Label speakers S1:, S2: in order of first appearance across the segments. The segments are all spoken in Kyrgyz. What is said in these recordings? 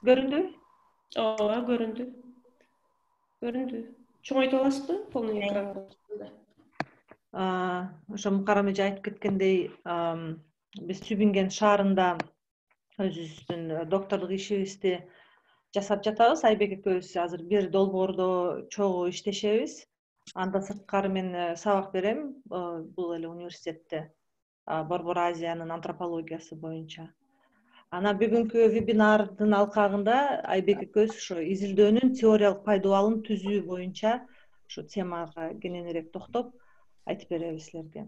S1: Göründü?
S2: Ооба, көрүндү. Көрүндү. Чоң айта аласызбы? Полный экранга.
S1: Ошо Мукарам эже айтып кеткендей, биз Тюбинген шаарында өзүбүздүн докторлук ишибизди жасап жатабыз. Айбек экөөбүз азыр бир долбоордо чогуу иштешебиз. Анда сырткары мен сабак берем, бул эле университетте. Борбор Азиянын антропологиясы боюнча. Анан бүгүнкү вебинардын алкагында Айбек экөөбүз ошо изилдөөнүн теориялык пайдубалын түзүү боюнча ошо темага кененирээк токтоп айтып беребиз силерге.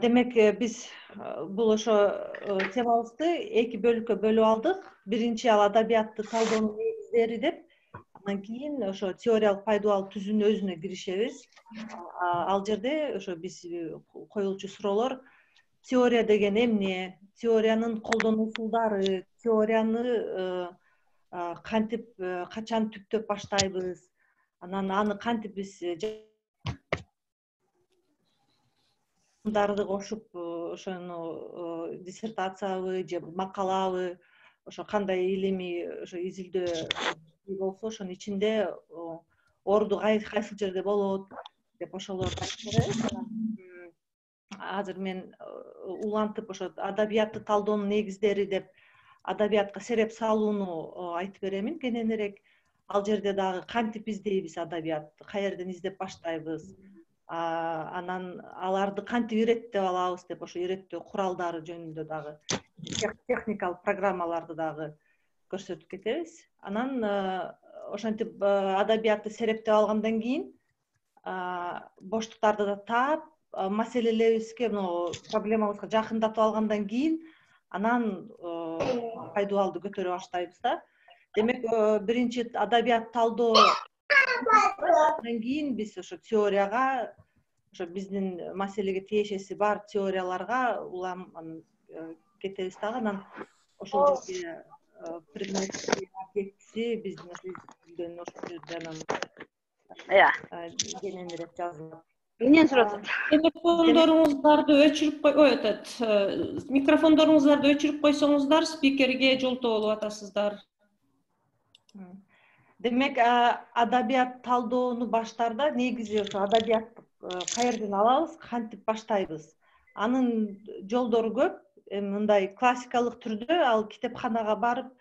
S1: Демек, биз бул ошо темабызды эки бөлүккө бөлүп алдык. Биринчи ал адабиятты талоонун негиздери деп, андан кийин ошо теориялык пайдубал түзүүнүн өзүнө киришебиз. Ал жерде ошо биз коюлчу суроолор: теория деген эмне, теориянын колдонуусулдары, теорияны кантип, качан түптөп баштайбыз, анан аны кантип биз дарды кошуп ошону диссертациябы же макалабы, ошо кандай илимий ошо изилдөө болсо ошонун ичинде орду кайсыл жерде болот деп ошолорду айтып беребиз. Азыр мен улантып ошо адабиятты талдоонун негиздери деп адабиятка сереп салууну айтып беремин кененирээк. Ал жерде дагы кантип издейбиз адабиятты, каерден издеп баштайбыз, анан аларды кантип иреттеп алабыз деп ошо иреттөө куралдары жөнүндө дагы техникалык программаларды дагы көрсөтүп кетебиз. Анан ошентип адабиятты серептеп алгандан кийин боштуктарды да таап, маселелерибизге, проблемабызга жакындатып алгандан кийин анан пайдубалды көтөрө баштайбыз да. Демек, биринчи адабият талдоо, андан кийин биз ошо теорияга, ошо биздин маселеге тиешеси бар теорияларга улам кетебиз дагы. Анан ошол жерге предметти, объектиси биздин ошо изилдөөнү ошол жерде анан кененирээк жазылат.
S3: Эмнен сурап атат?
S2: Телефондоруңуздарды өчүрүп микрофондоруңуздарды өчүрүп койсоңуздар, спикерге жолтоо болуп атасыздар.
S1: Демек, адабият талдоону баштаарда негизи ошо адабиятты каерден алабыз, кантип баштайбыз? Анын жолдору көп. Мындай классикалык түрдө ал китепканага барып,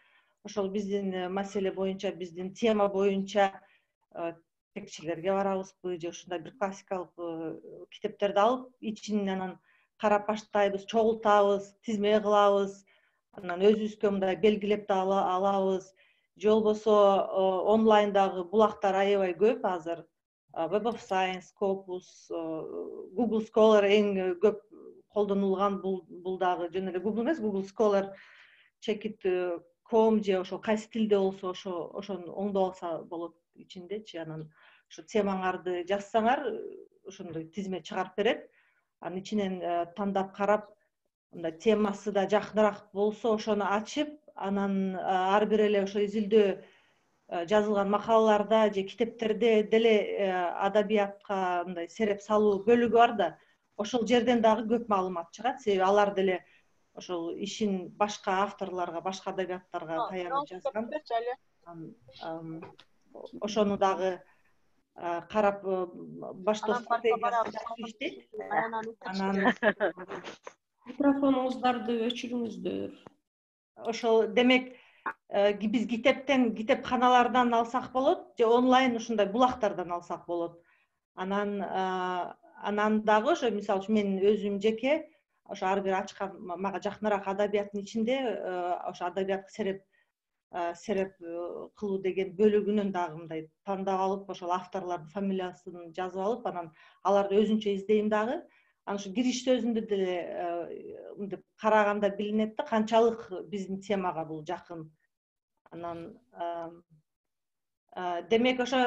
S1: ошол биздин маселе боюнча, биздин тема боюнча текчелерге барабызбы, же ушундай бир классикалык китептерди алып, ичинен анан карап баштайбыз, чогултабыз, тизме кылабыз, анан өзүбүзгө мындай белгилеп да алабыз. Же болбосо онлайндагы булактар аябай көп азыр. Web of Science, Scopus, Google Scholar эң көп колдонулган, бул дагы жөн эле Google эмес, Google Scholar, Checkit.com же ошо кайсы тилде болсо ошону оңдоп алса болот ичиндечи. Анан ошо темаңарды жазсаңар, ошондой тизме чыгарып берет. Анын ичинен тандап карап, мындай темасы да жакыныраак болсо ошону ачып, анан ар бир эле ошо изилдөө жазылган макалаларда же китептерде деле адабиятка мындай сереп салуу бөлүгү бар да, ошол жерден дагы көп маалымат чыгат. Себеби алар деле ошол ишин башка авторлорго, башка адабияттарга таянып жазган. Ошону дагы карап баштоо стратегиясы жакшы иштейт. Анан
S2: Микрофонуңуздарды өчүрүңүздөр.
S1: Ошол демек, биз китепканалардан алсак болот, же онлайн ушундай булактардан алсак болот. Анан дагы ошо мисалы үчүн мен өзүм жеке ошо ар бир ачкан мага жакыныраак адабияттын ичинде ошо адабиятка сереп кылуу деген бөлүгүнөн дагы мындай тандап алып, ошол авторлордун фамилиясын жазып алып, анан аларды өзүнчө издейм дагы. Анан ушу кириш сөзүндө деле мынтип караганда билинет да, канчалык биздин темага бул жакын. Анан демек, ошо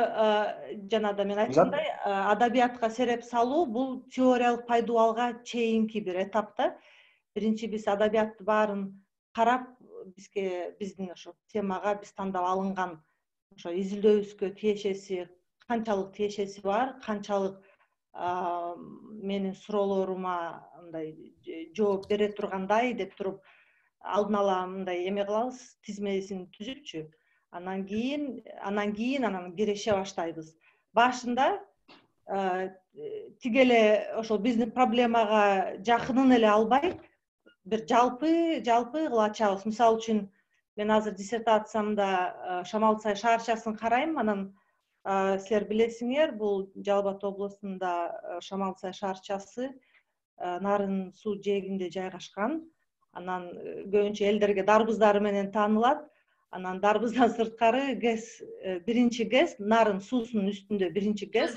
S1: жана да мен айткандай, адабиятка сереп салуу бул теориялык пайдубалга чейинки бир этап да. Биринчи биз адабиятты баарын карап, биздин ошо темага биз тандап алынган ошо изилдөөбүзгө тиешеси, канчалык тиешеси бар, канчалык менин суроолорума мындай жооп бере тургандай деп туруп алдын ала мындай эме кылабыз, тизмесин түзүпчү. Анан кийин киреше баштайбыз. Башында тиги эле ошол биздин проблемага жакынын эле албай, бир жалпы кыла ачабыз. Мисалы үчүн мен азыр диссертациямда Шамал-Сай шаарчасын карайм, анан силер билесиңер, бул Жалал Абад облусунда Шамал-Сай шаарчасы нарын суу жээгинде жайгашкан. Анан көбүнчө элдерге дарбыздары менен таанылат. Анан дарбыздан сырткары ГЭС, биринчи ГЭС, нарын суусунун үстүндө биринчи ГЭС,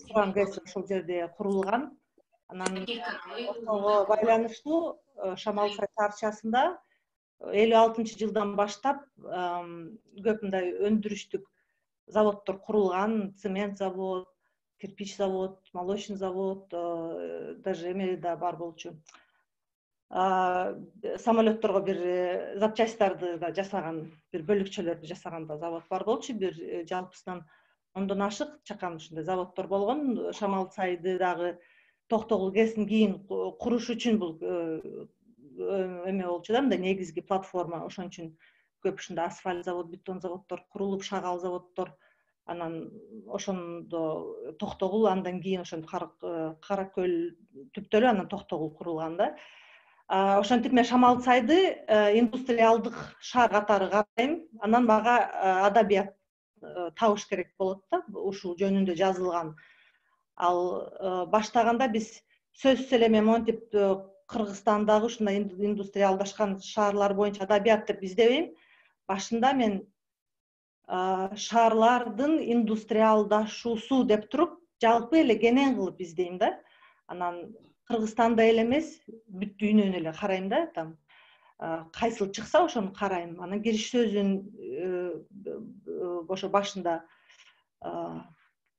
S1: Туран ГЭС ошол жерде курулган. Анан ошого байланыштуу Шамал-Сай шаарчасында 56-жылдан баштап көп мындай өндүрүштүк заводдор курулган, цемент завод, кирпич завод, молочный завод, даже эме да бар болчу. Самолетторго бир запчасттарды да жасаган, бир бөлүкчөлөрдү жасаган да завод бар болчу. Бир жалпысынан 10дон ашык чакан ушундай заводдор болгон. Шамал-Сайды дагы Токтогул ГЭСин кийин куруш үчүн бул эме болчу да, мындай негизги платформа. Ошон үчүн көп ушундай асфальт завод, бетон заводдор курулуп, шагал заводдор. Анан ошондо Токтогул, андан кийин ошондо Каракөл түптөлү, анан Токтогул курулган да. Ошентип мен Шамал-Сайды индустриалдык шаар катары карайм. Анан мага адабият табыш керек болот да, ушул жөнүндө жазылган. Ал баштаганда биз сөзсүз эле мен монтип Кыргызстандагы ушундай индустриалдашкан шаарлар боюнча адабият деп издебейм. Башында мен шаарлардын индустриалдашуусу деп туруп, жалпы эле кенен кылып издейм да. Анан Кыргызстанда эле эмес, бүт дүйнөнү эле карайм да, там кайсыл чыкса ошону карайм. Анан кириш сөзүн ошо башында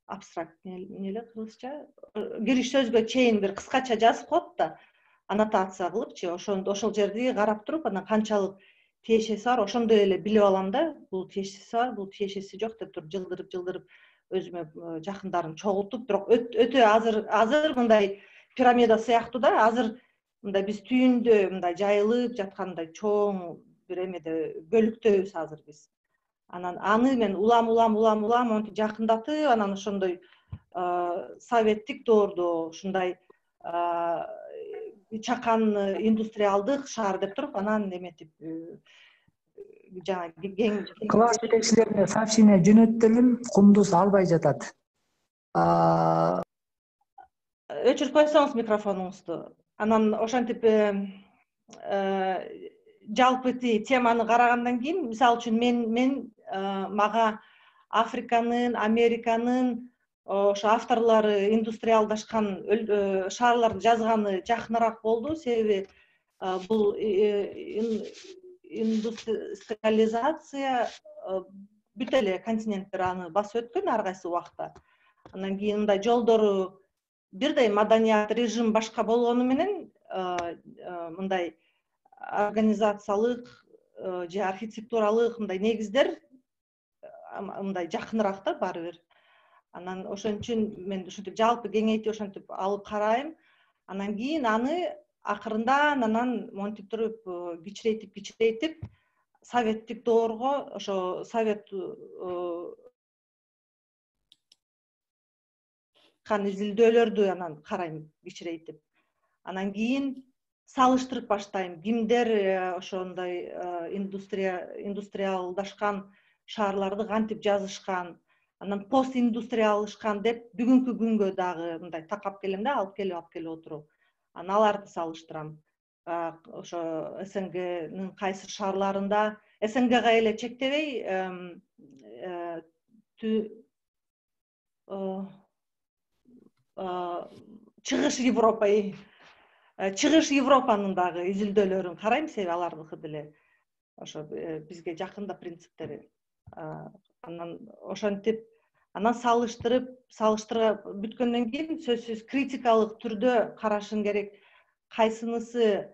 S1: абстракт эмне кыргызча, кириш сөзгө чейин бир кыскача жазып коет да, аннотация кылыпчы, ошол жерди карап туруп, анан канчалык тиешеси бар, ошондой эле билип алам да, бул тиешеси бар, бул тиешеси жок деп туруп жылдырып өзүмө жакындарын чогултуп, бирок өтө азыр мындай пирамида сыяктуу да, азыр мындай биз түйүндө мындай жайылып жаткандай чоң бир эмеде бөлүктөбүз азыр биз. Анан аны мен улам монтип жакындатып, анан ошондой советтик доордо ушундай чакан индустриалдык шаар деп туруп, анан эметип жана кең
S3: класс жетекчилерине сообщение жөнөттү элем, Кундуз албай жатат.
S1: Өчүрүп койсоңуз микрофонуңузду. Анан ошентип жалпы теманы карагандан кийин, мисалы үчүн мен мага Африканын, Американын ошо авторлору индустриалдашкан шаарларды жазганы жакыныраак болду, себеби бул индустриализация бүт эле континенттер аны басып өткөн ар кайсы убакта. Андан кийин мындай жолдору бирдей маданият режим башка болгону менен мындай организациялык же архитектуралык мындай негиздер мындай жакыныраак да баары бир. Анан ошон үчүн мен ушинтип жалпы кеңейтип ошентип алып карайм. Анан кийин аны акырындан анан монтип туруп кичирейтип советтик доорго, ошо совет изилдөөлөрдү анан карайм кичирейтип. Анан кийин салыштырып баштайм. Кимдер ошондой индустриалдашкан шаарларды кантип жазышкан, анан постиндустриалдашкан деп бүгүнкү күнгө дагы мындай такап келем да, алып келип отуруп. Анан аларды салыштырам. Ошо СНГнын кайсы шаарларында, СНГга эле чектебей, чыгыш Европанын дагы изилдөөлөрүн карайм, себеби алардыкы деле ошо бизге жакында принциптери. Анан ошентип, анан салыштыра бүткөндөн кийин сөзсүз критикалык түрдө карашың керек. Кайсынысы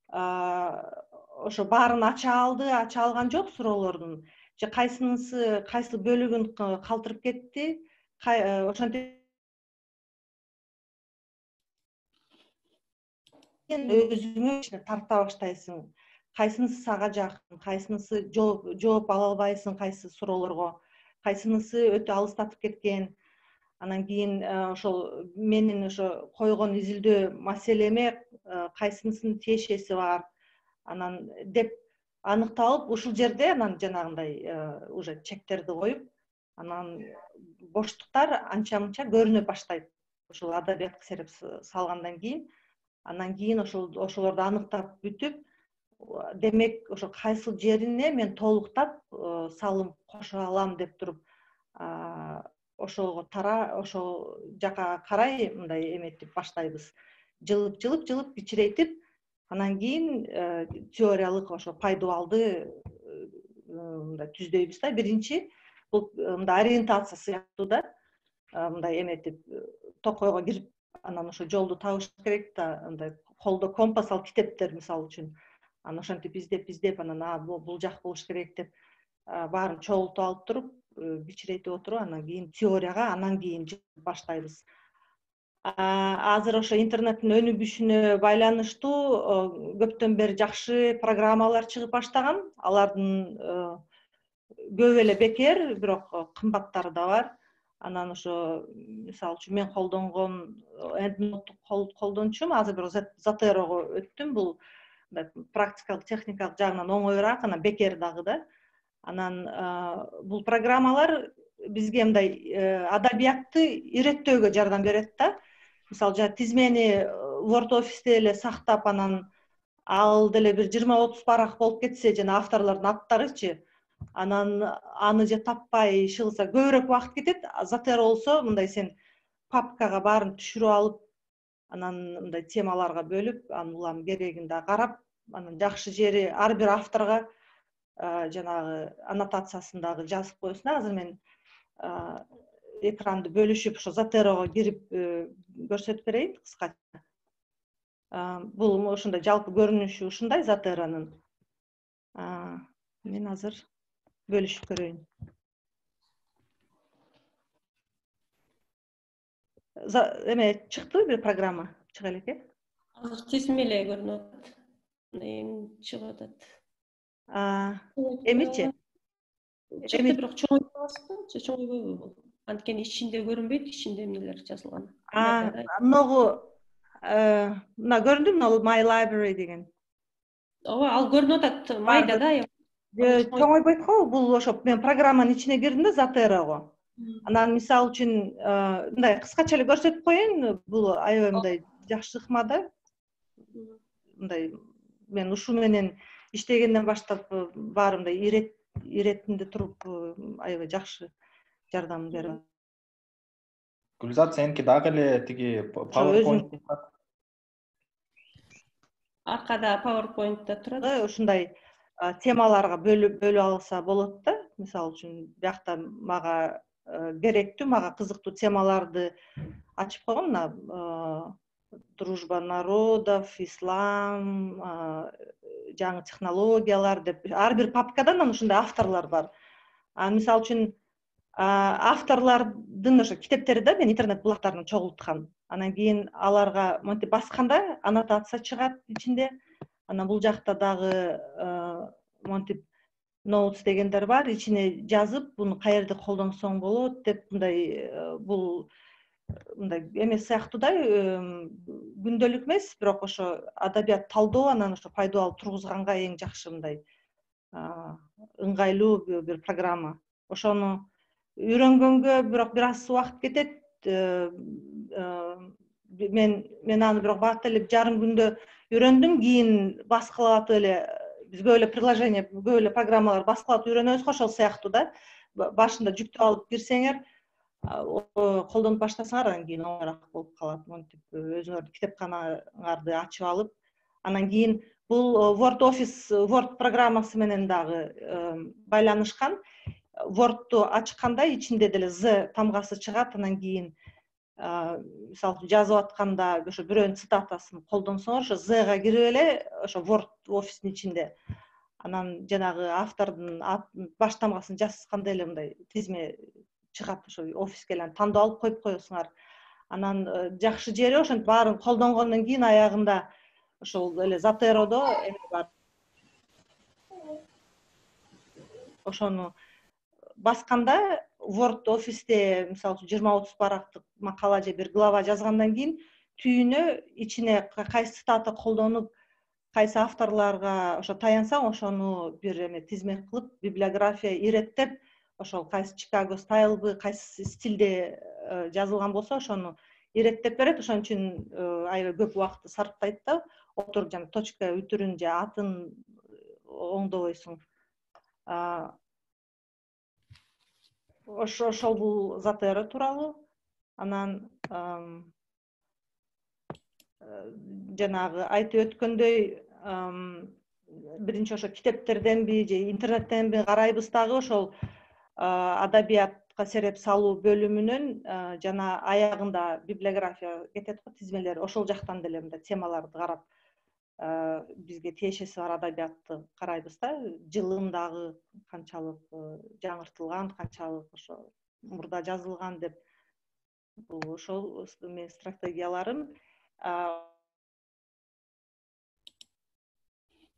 S1: ошо баарын ача алган жок суроолордун, же кайсы бөлүгүн калтырып кетти, ошентип өзүңө ичине тарта баштайсың. Кайсынысы сага жакын, кайсынысы жооп ала албайсың, кайсы суроолорго, кайсынысы өтө алыстатып кеткен. Анан кийин ошол менин ошо койгон изилдөө маселеме кайсынысынын тиешеси бар. Анан деп аныкталып, ушул жерде анан жанагындай уже чектерди коюп, анан боштуктар анча-мынча көрүнө баштайт. Ошол адабиятка сереп салгандан кийин, анан кийин ошолорду аныктап бүтүп, демек ошо кайсыл жерине мен толуктап салым кошо алам деп туруп, ошол жака карай мындай эметип баштайбыз. Жылып кичирейтип, анан кийин теориялык ошо пайдубалды мындай түздөйбүз да. Биринчи бул мындай ориентация сыяктуу да, мындай эметип токойго кирип, анан ошо жолду табыш керек да, мындай колдо компас алып китептер мисалы үчүн. Анан ошентип издеп, анан бул жак болуш керек деп баарын чогултуп алып туруп, кичирейтип отуруп, анан кийин теорияга, анан кийин баштайбыз. Азыр ошо интернеттин өнүгүшүнө байланыштуу көптөн бери жакшы программалар чыгып баштаган. Алардын көп эле бекер, бирок кымбаттары да бар. Анан ошо мисалы үчүн мен колдонгон EndNote'ду колдончумун. Азыр бирок Zotero'го өттүм. Бул практикалык, техникалык жагынан оңоюраак, анан бекер дагы да. Анан бул программалар бизге мындай адабиятты иреттөөгө жардам берет да. Мисалы, тизмени Word Office'те эле сактап, анан ал деле бир 20-30 парак болуп кетсе, жана авторлордун аттарычы, анан аны же таппай шылса көбүрөөк убакыт кетет. Zotero болсо мындай сен папкага баарын түшүрүп алып, анан мындай темаларга бөлүп, анан улам керегин да карап, анан жакшы жери ар бир авторго жанагы аннотациясын дагы жазып коесуң. Азыр мен экранды бөлүшүп, ошо Zotero'го кирип көрсөтүп берейин кыскача. Бул ошондой жалпы көрүнүшү ушундай Zotero'нун. Мен азыр бөлүшүп көрөйүн. Эме чыкты, бир программа чыга элеке.
S2: Азыр тизме эле көрүнүп атат. Чыгып атат.
S1: Эмичи?
S2: Чыкты, бирок чоңойтабызбы же чоңойбойбу бул? Анткени ичинде көрүнбөйт, ичинде эмнелер жазылган.
S1: Могу мына көрүндү, ал My Library деген.
S2: Ооба, ал көрүнүп атат, майда да.
S1: Чоңойбойт го, бул ошо мен программанын ичине кирдим да, Zotero'го. Анан мисалы үчүн мындай кыскача эле көрсөтүп коеюн, бул аябай мындай жакшы ыкма да. Мындай мен ушу менен иштегенден баштап баары мындай иретинде туруп аябай жакшы жардам берет.
S4: Гүлзат, сеники дагы эле тиги PowerPoint
S2: Аркада PowerPoint'та турат.
S1: Ушундай темаларга бөлүп алса болот да. Мисалы үчүн биякта мага керектүү, мага кызыктуу темаларды ачып койгом. Мына дружба народов, ислам, жаңы технологиялар деп ар бир папкадан ушундай авторлор бар. Мисалы үчүн авторлордун ошо китептери да мен интернет булактарынан чогулткам. Анан кийин аларга монтип басканда аннотация чыгат ичинде. Анан бул жакта дагы монтип notes дегендер бар, ичине жазып, буну каерде колдонсоң болот деп, мындай бул мындай эмес сыяктуу да, күндөлүк эмес, бирок ошо адабият талдоо, анан ошо пайдубал тургузганга эң жакшы мындай ыңгайлуу бир программа. Ошону үйрөнгөнгө бирок бир аз убакыт кетет. Мен аны бирок бат эле жарым күндө үйрөндүм, кийин баскылап эле биз көп эле приложение, көп эле программалар баскылап үйрөнөбүз го, ошол сыяктуу да. Башында жүктөп алып кирсеңер, колдонуп баштасаңар, анан кийин оңоюраак болуп калат. Монтип өзүңөрдүн китепканаңарды ачып алып, анан кийин бул Word программасы менен дагы байланышкан. Word'ду ачканда ичинде деле Z тамгасы чыгат, анан кийин мисалы жазып атканда ошо бирөөнүн цитатасын колдонсоңор, ошо Z-га кирип эле ошо Word Office'дин ичинде анан жанагы автордун баш тамгасын жазганда эле мындай тизме чыгат, ошо офиске эле тандап алып коюп коесуңар. Анан жакшы жери ошентип баарын колдонгондон кийин аягында ошол эле Затеродо эме бар. Ошону басканда Word офисте мисалы үчүн 20-30 парактык макала же бир глава жазгандан кийин түйүнө ичине кайсы цитата колдонуп, кайсы авторлорго ошо таянсаң, ошону бир эме тизме кылып, библиография иреттеп, ошол кайсы Chicago стайлбы, кайсы стилде жазылган болсо, ошону иреттеп берет. Ошон үчүн аябай көп убакытты сарптайт да. Отуруп жана точка үтүрүн же атын оңдобойсуң. Ошол бул Затера тууралуу. Анан жанагы айтып өткөндөй, биринчи ошо китептерденби же интернеттенби карайбыз дагы ошол адабиятка сереп салуу бөлүмүнөн жана аягында библиография кетет го, тизмелер. Ошол жактан деле мындай темаларды карап бизге тиешеси бар адабиятты карайбыз да. Жылын дагы канчалык жаңыртылган, канчалык ошо мурда жазылган деп. Бул ошол менин стратегияларым.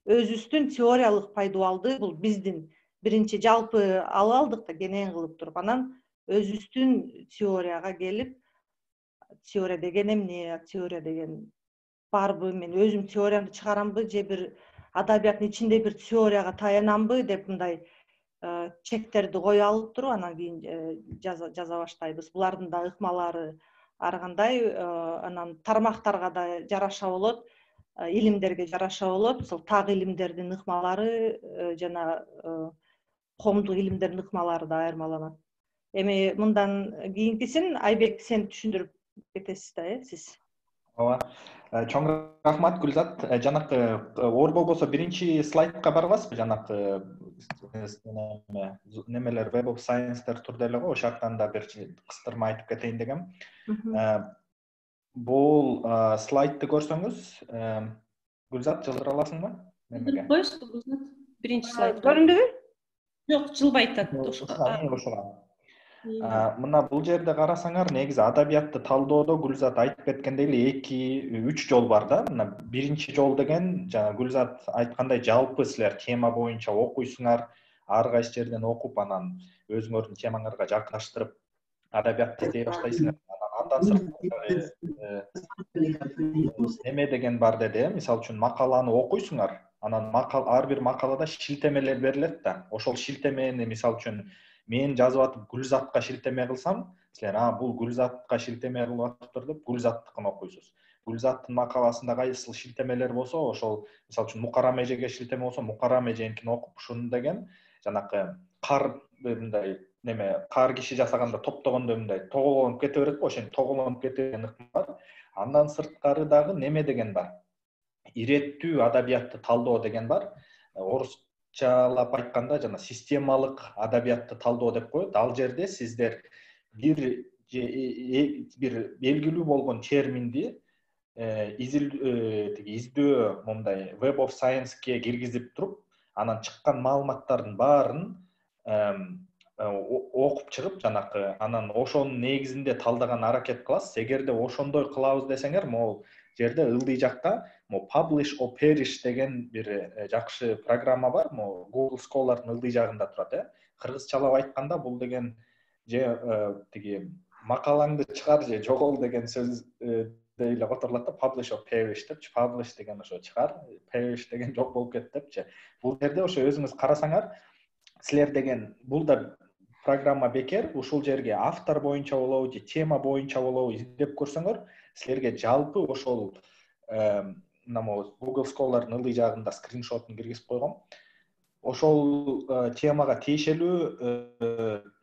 S1: Өзүбүздүн теориялык пайдубалды бул биздин биринчи жалпы алып алдык да кенен кылып туруп, анан өзүбүздүн теорияга келип, теория деген эмне, теория деген барбы, мен өзүм теориямды чыгарамбы же бир адабияттын ичинде бир теорияга таянамбы деп мындай чектерди кое алып туруп, анан кийин жаза баштайбыз. Булардын да ыкмалары ар кандай, анан тармактарга да жараша болот, илимдерге жараша болот. Мисалы так илимдердин ыкмалары жана коомдук илимдердин ыкмалары да айырмаланат. Эми мындан кийинкисин Айбек сен түшүндүрүп кетесиз да, сиз.
S4: Ооба. Чоң рахмат Гүлзат. Жанакы оор болбосо биринчи слайдка барабызбы? Жанакы немелер Web of Science турда эле го, ошол жактан да бир кыстырма айтып кетейин дегем. Бул слайдты көрсөңүз, Гүлзат жылдыра аласыңбы? Немеге?
S2: Коесузбу Гүлзат? Биринчи слайд.
S1: Көрүндүбү?
S2: Жок, жылбай атат.
S4: Ошого. Мына бул жерде карасаңар, негизи адабиятты талдоодо Гүлзат айтып кеткендей эле 2-3 жол бар да. Мына биринчи жол деген жана Гүлзат айткандай жалпы силер тема боюнча окуйсуңар, ар кайсы жерден окуп, анан өзүңөрдүн темаңарга жакындаштырып адабиятты издей баштайсыңар. Андан сырткары неме деген бар деди, мисалы үчүн макаланы окуйсуңар, анан ар бир макалада шилтемелер берилет да. Ошол шилтемени мисалы үчүн мен жазып атып Гүлзатка шилтеме кылсам, силер бул Гүлзатка шилтеме кылып атыптыр деп Гүлзаттыкын окуйсуз. Гүлзаттын макаласында кайсыл шилтемелер болсо, ошол мисалы үчүн Мукаррам эжеге шилтеме болсо, Мукаррам эженкини окуп, ушуну деген жанакы кар мындай неме, кар киши жасаганда топтогондо мындай тоголонуп кете берет го, ошентип тоголонуп кеткен ыкма бар. Андан сырткары дагы неме деген бар. Иреттүү адабиятты талдоо деген бар. Орусчалап айтканда жана системалык адабиятты талдоо деп коет. Ал жерде сиздер бир белгилүү болгон терминди издөө мындай Web of Science-ке киргизип туруп, анан чыккан маалыматтардын баарын окуп чыгып, жанакы анан ошонун негизинде талдаган аракет кыласыз. Эгерде ошондой кылабыз десеңер, могул жерде ылдый жакта Publish or Perish деген бир жакшы программа бар. Google Scholar'дын ылдый жагында турат. Кыргызчалап айтканда бул деген же тиги макалаңды чыгар же жогол деген сөз эле которулат да. Publish or Perish депчи, publish деген ошо чыгар, perish деген жок болуп кетти депчи. Бул жерде ошо өзүңүз карасаңар, силер деген бул да программа бекер. Ушул жерге автор боюнча болобу же тема боюнча болобу издеп көрсөңөр, силерге жалпы ошол Google Scholar'дын ылдый жагында скриншотун киргизип койгом. Ошол темага тиешелүү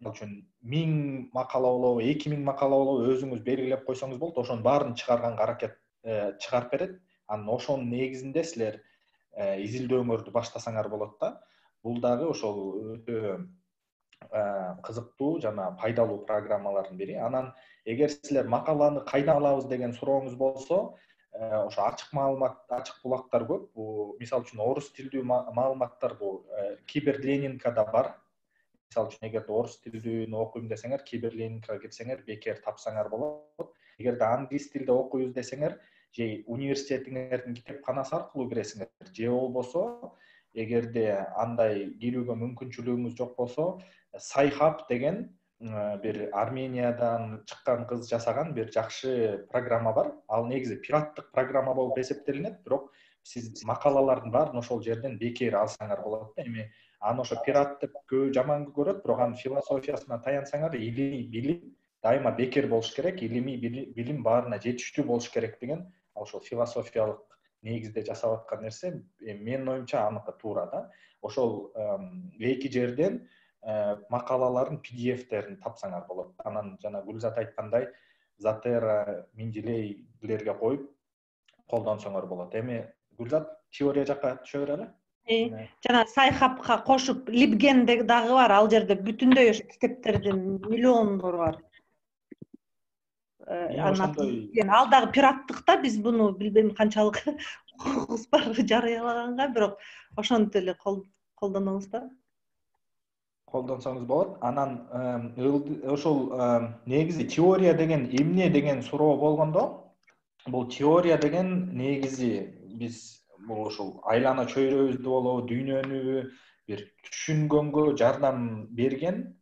S4: үчүн 1000 макала болобу, 2000 макала болобу өзүңүз белгилеп койсоңуз болот. Ошонун баарын чыгарганга аракет чыгарып берет. Анан ошонун негизинде силер изилдөөңөрдү баштасаңар болот да. Бул дагы ошол өтө кызыктуу жана пайдалуу программалардын бири. Анан эгер силер макаланы кайдан алабыз деген сурооңуз болсо, ошо ачык маалымат, ачык булактар көп. Бул мисалы үчүн орус тилдүү маалыматтар бул Киберленинкада бар. Мисалы үчүн эгерде орус тилдүүнү окуйм десеңер, Киберленинкага кирсеңер, бекер тапсаңар болот. Эгерде англис тилде окуйбуз десеңер, же университетиңердин китепканасы аркылуу киресиңер, же болбосо эгерде андай кирүүгө мүмкүнчүлүгүңүз жок болсо, Sci-Hub деген бир Армениядан чыккан кыз жасаган бир жакшы программа бар. Ал негизи пираттык программа болуп эсептелинет, бирок сиз макалалардын баарын ошол жерден бекер алсаңар болот да. Эми аны ошо пират деп көбү жаман көрөт, бирок анын философиясына таянсаңар, илимий билим дайыма бекер болуш керек, илимий билим баарына жетиштүү болуш керек деген ошол философиялык негизде жасап аткан нерсе, менин оюмча аныкы туура да. Ошол эки жерден макалаларын PDF-терин тапсаңар болот. Анан жана Гүлзат айткандай, Zattera, Mendeley'лерге коюп колдонсоңор болот. Эми Гүлзат теория жакка түшө берели.
S1: Жана Sci-Hub'га кошуп LibGen дагы бар, ал жерде бүтүндөй ошо китептердин миллиондору бар. Ал дагы пираттыкта, биз буну билбейм канчалык укугубуз бар жарыялаганга, бирок ошентип эле колдонобуз да.
S4: Колдонсоңуз болот. Анан ошол негизи теория деген эмне деген суроо болгондо, бул теория деген негизи биз бул ошол айлана чөйрөбүздү болобу, дүйнөнү бир түшүнгөнгө жардам берген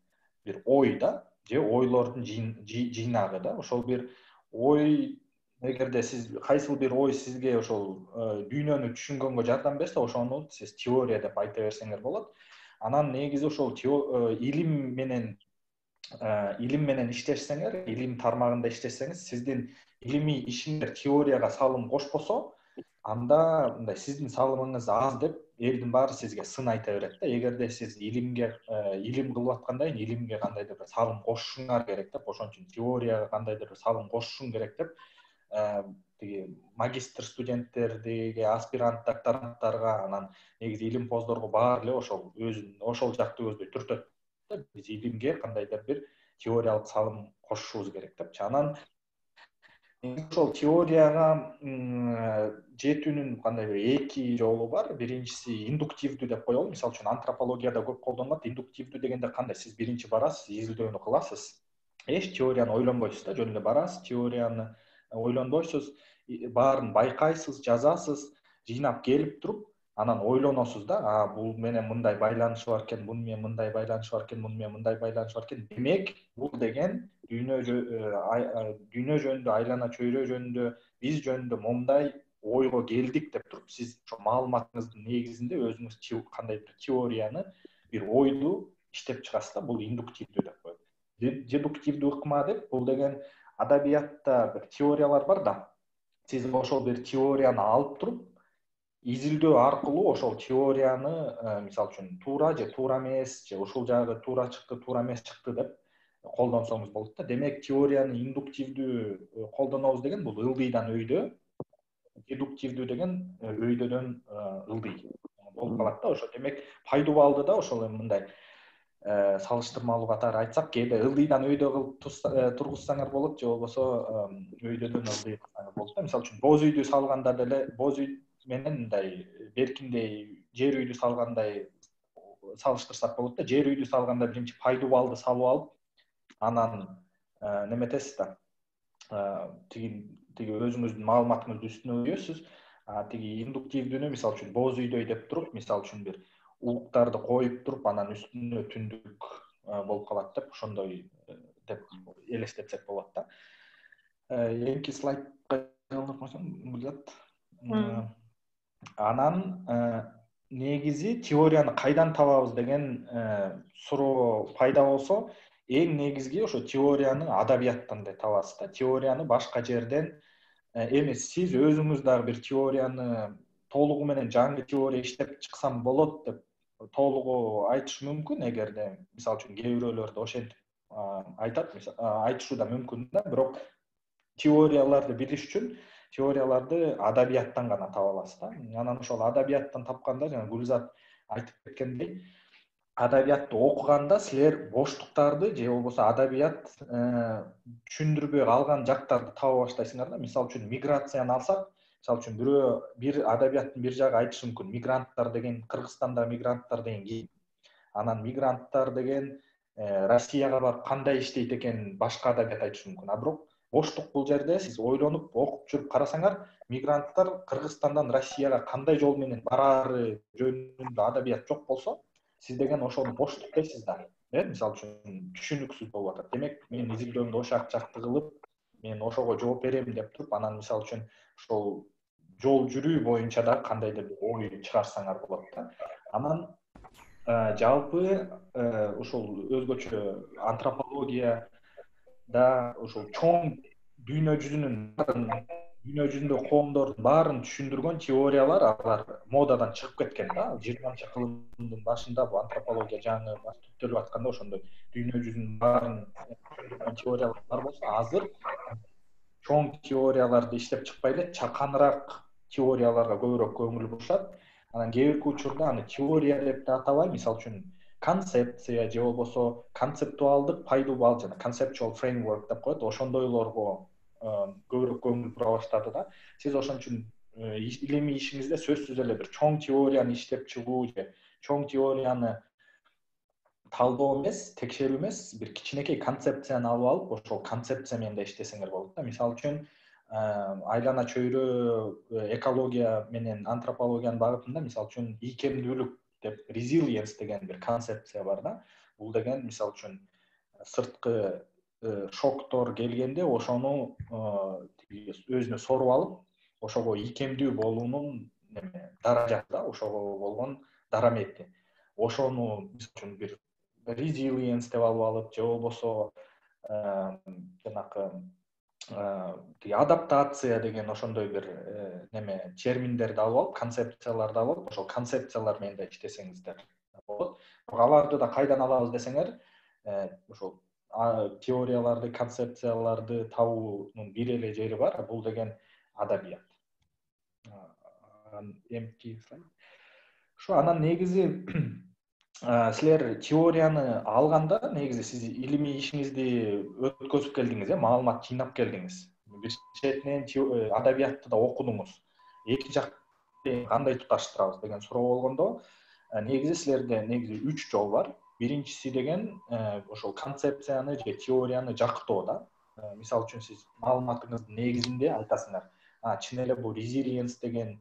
S4: бир ой да, же ойлордун жыйнагы да. Ошол бир ой, эгерде сиз кайсыл бир ой сизге ошол дүйнөнү түшүнгөнгө жардам берсе, ошону сиз теория деп айта берсеңер болот. Анан негизи ошол илим менен иштешсеңер, илим тармагында иштешсеңиз, сиздин илимий ишиңер теорияга салым кошпосо, анда мындай сиздин салымыңыз аз деп элдин баары сизге сын айта берет да. Эгерде сиз илим кылып аткандай, илимге кандайдыр бир салым кошушуңар керек деп, ошон үчүн теорияга кандайдыр бир салым кошушуң керек деп, тиги магистр студенттерге, аспирант докторанттарга, анан негизи илимпоздорго баары эле ошол ошол жакты көздөй түртөт. Биз илимге кандайдыр бир теориялык салым кошушубуз керек депчи. Анан ошол теорияга жетүүнүн кандай бир эки жолу бар. Биринчиси индуктивдүү деп коелу. Мисалы үчүн антропологияда көп колдонулат. Индуктивдүү дегенде кандай? Сиз биринчи барасыз, изилдөөнү кыласыз. Эч теорияны ойлонбойсуз да, жөн эле барасыз, теорияны ойлонбойсуз, баарын байкайсыз, жазасыз, жыйнап келип туруп, анан ойлоносуз да, бул менен мындай байланышы бар экен, муну менен мындай байланышы бар экен, муну менен мындай байланышы бар экен. Демек, бул деген дүйнө жөнүндө, айлана чөйрө жөнүндө, биз жөнүндө момундай ойго келдик деп туруп, сиз ошо маалыматыңыздын негизинде өзүңүз кандай бир теорияны, бир ойду иштеп чыгасыз да. Бул индуктивдүү деп коет. Дедуктивдүү ыкма деп, бул деген адабиятта бир теориялар бар да. Сиз ошол бир теорияны алып туруп, изилдөө аркылуу ошол теорияны, мисалы үчүн туура же туура эмес, же ушул жагы туура чыкты, туура эмес чыкты деп колдонсоңуз болот да. Демек, теорияны индуктивдүү колдонобуз деген бул ылдыйдан өйдө, дедуктивдүү деген өйдөдөн ылдый болуп калат да. Ошо демек, пайдубалды да ошол мындай салыштырмалуу катары айтсак, кээде ылдыйдан өйдө кылып тургузсаңар болот, же болбосо өйдөдөн ылдый кылсаңар болот да. Мисалы үчүн боз үйдү салганда деле, боз үй менен мындай беркиндей жер үйдү салгандай салыштырсак болот да. Жер үйдү салганда биринчи пайдубалды салып алып, анан неметесиз да, тиги өзүңүздүн маалыматыңызды үстүнө өйөсүз. Тиги индуктивдүүнү мисалы үчүн боз үйдөй деп туруп, мисалы үчүн бир уктарды коюп туруп, анан үстүнө түндүк болуп калат деп, ошондой деп элестетсек болот да. Эки слайдка жалгап койсоң, Гүлзат. Анан негизи теорияны кайдан табабыз деген суроо пайда болсо, эң негизги ошо теорияны адабияттан да табасыз да. Теорияны башка жерден эмес, сиз өзүңүз дагы бир теорияны толугу менен жаңы теория иштеп чыксам болот деп толугу айтыш мүмкүн. Эгерде мисалы үчүн кээ бирөөлөрдө ошентип айтат, айтышы да мүмкүн да. Бирок теорияларды билиш үчүн теорияларды адабияттан гана таба аласыз да. Анан ошол адабияттан тапканда, жана Гүлзат айтып кеткендей, адабиятты окуганда силер боштуктарды же болбосо адабият түшүндүрбөй калган жактарды таба баштайсыңар да. Мисалы үчүн миграцияны алсак, мисалы үчүн бир адабияттын бир жагы айтышы мүмкүн, мигранттар деген, Кыргызстандагы мигранттар деген ким? Анан мигранттар деген Россияга барып кандай иштейт экен, башка адабият айтышы мүмкүн. Бирок Боштук бул жерде сиз ойлонуп окуп жүрүп карасаңар, мигранттар Кыргызстандан Россияга кандай жол менен бараары жөнүндө адабият жок болсо, сиз деген ошону боштук дейсиз да. Мисалы үчүн түшүнүксүз болуп атат. Демек, мен изилдөөмдү ошак жакты кылып, мен ошого жооп берем деп туруп, анан мисалы үчүн ошол жол жүрүү боюнча да кандайдыр бир ой чыгарсаңар болот да. Анан жалпы ошол өзгөчө антропологияда ошол чоң дүйнө жүзүндө коомдордун баарын түшүндүргөн теориялар, алар модадан чыгып кеткен да. 20-кылымдын башында бул антропология жаңы түптөлүп атканда ошондой дүйнө жүзүнүн баарын түшүндүргөн теориялар бар болсо, азыр чоң теорияларды иштеп чыкпай эле чаканыраак теорияларга көбүрөөк көңүл бурушат. Анан кээ бирки учурда аны теория деп да атабай, мисалы үчүн концепция же болбосо концептуалдык пайдубал жана conceptual framework деп коет, ошондойлорго көбүрөөк көңүл бура баштады да. Сиз ошон үчүн илимий ишиңизде сөзсүз эле бир чоң теорияны иштеп чыгуу же чоң теорияны талдоо эмес, текшерүү эмес, бир кичинекей концепцияны алып алып, ошол концепция менен да иштесеңер болот да. Мисалы үчүн айлана чөйрө экология менен антропологиянын багытында мисалы үчүн ийкемдүүлүк деп resilience деген бир концепция бар да. Бул деген мисалы үчүн сырткы шоктор келгенде ошону өзүнө соруп алып, ошого ийкемдүү болуунун даражасы да, ошого болгон дарамети. Ошону мисалы үчүн бир resilience деп алып, же болбосо жанакы адаптация деген ошондой бир терминдерди алып алып, концепцияларды алып алып, ошол концепциялар менен да иштесеңиздер болот. Аларды да кайдан алабыз десеңер, ошол теорияларды, концепцияларды табуунун бир эле жери бар. Бул деген адабият. Ошо анан негизи силер теорияны алганда, негизи сиз илимий ишиңизди өткөзүп келдиңиз, маалымат жыйнап келдиңиз. Бир четинен адабиятты да окудуңуз. Эки жакты кандай туташтырабыз деген суроо болгондо, негизи силерде негизи 3 жол бар. Биринчиси деген ошол концепцияны же теорияны жактоо да. Мисалы үчүн сиз маалыматыңыздын негизинде айтасыңар, чын эле бул resilience деген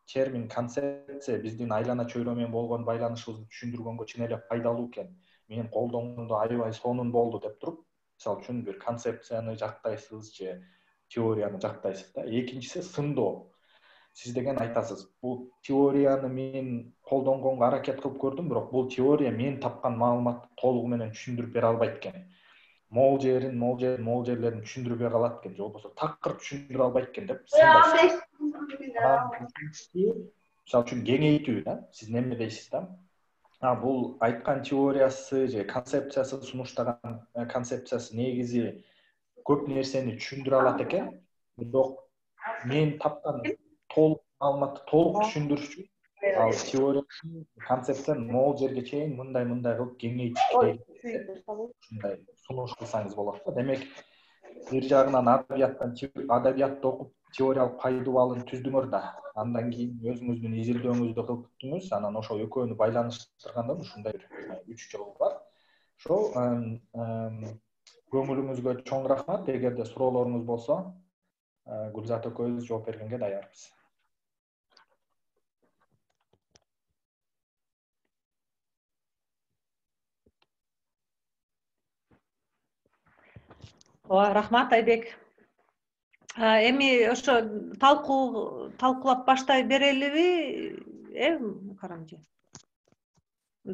S4: термин, концепция биздин айлана чөйрө менен болгон байланышыбызды түшүндүргөнгө чын эле пайдалуу экен. Мен колдонгондо аябай сонун болду деп туруп, мисалы үчүн бир концепцияны жактайсыз же теорияны жактайсыз да. Экинчиси сындоо. Сиз деген айтасыз, бул теорияны мен колдонгонго аракет кылып көрдүм, бирок бул теория мен тапкан маалыматты толугу менен түшүндүрүп бере албайт экен. Мол жерлерин түшүндүрбөй калат экен, же болбосо такыр түшүндүрө албайт экен деп сындайсыз. Мисалы үчүн кеңейтүү да. Сиз неме дейсиз да? Бул айткан теориясы же концепциясы, сунуштаган концепциясы негизи көп нерсени түшүндүрө алат экен, бирок мен тапкан толук маалыматты толук түшүндүрүш үчүн ал теорияны, концепцияны могул жерге чейин мындай кылып кеңейтиш керек. Ушундай сунуш кылсаңыз болот да. Демек, бир жагынан адабиятты окуп теориялык пайдубалын түздүңөр да. Андан кийин өзүңүздүн изилдөөңүздү кылдыңыз, анан ошо экөөнү байланыштырганда ушундай 3 жол бар. Ошо көңүлүңүзгө чоң рахмат. Эгерде суроолоруңуз болсо, Гүлзат экөөбүз жооп бергенге даярбыз.
S1: Рахмат, Айбек. Эми ошо талкуулап баштай берелиби? Карамжы.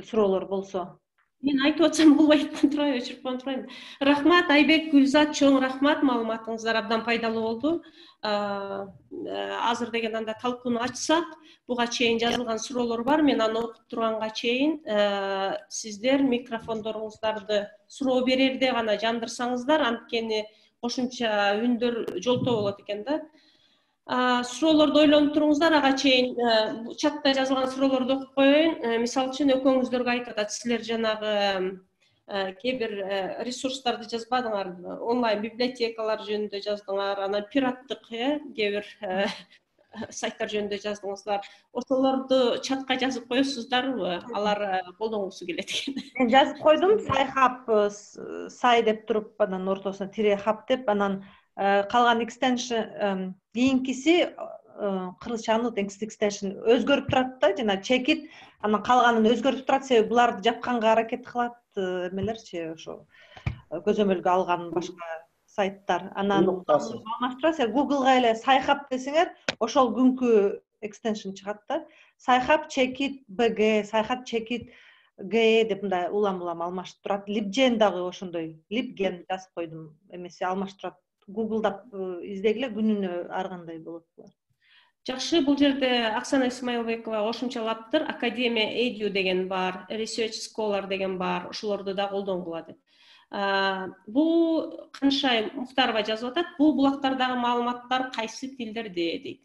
S1: Суроолор болсо.
S2: Мен айтып атсам болбойт, турайын, өчүрүп турайын. Рахмат, Айбек, Гүлзат, чоң рахмат, маалыматыңыздар абдан пайдалуу болду. Азыр деген анда талкууну ачсак, буга чейин жазылган суроолор бар. Мен аны окуп турганга чейин сиздер микрофондоруңуздарды суроо берерде гана жандырсаңыздар, анткени кошумча үндөр жолтоо болот экен да. Суроолорду ойлонуп туруңуздар, ага чейин чатта жазылган суроолорду окуп коеюн. Мисалы үчүн экөөңүздөргө айтып атат, силер жанагы кээ бир ресурстарды жазбадыңар, онлайн библиотекалар жөнүндө жаздыңар, анан пираттык, кээ бир сайттар жөнүндө жаздыңыздар. Ошолорду чатка жазып коесуздарбы? Алар колдонгусу келет экен.
S1: Мен жазып койдум, сайхаб сай деп туруп, анан ортосуна тире хаб деп, анан калган extension кийинкиси кыргызча next extension өзгөрүп турат да, жана checkit, анан калганын өзгөртүп турат, себеби буларды жапканга аракет кылат эмелерчи, ошо көзөмөлгө алган башка сайттар. Анан алмаштырасыз, Google'га эле сайхаб десеңер, ошол күнкү extension чыгат да. Сайхаб checkit bg, сайхаб checkit ge деп мындай улам-улам алмашып турат. Libgen дагы ошондой. Libgen жазып койдум, эмесе алмашып турат. Google'дап издегиле, күнүнө ар кандай болот булар.
S2: Жакшы, бул жерде Аксана Исмаилбекова кошумчалаптыр. Академия Edu деген бар, Research Scholar деген бар, ошолорду да колдонгула деп. Бул Каншай Мухтарова жазып атат. Бул булактардагы маалыматтар кайсы тилдерде дейт.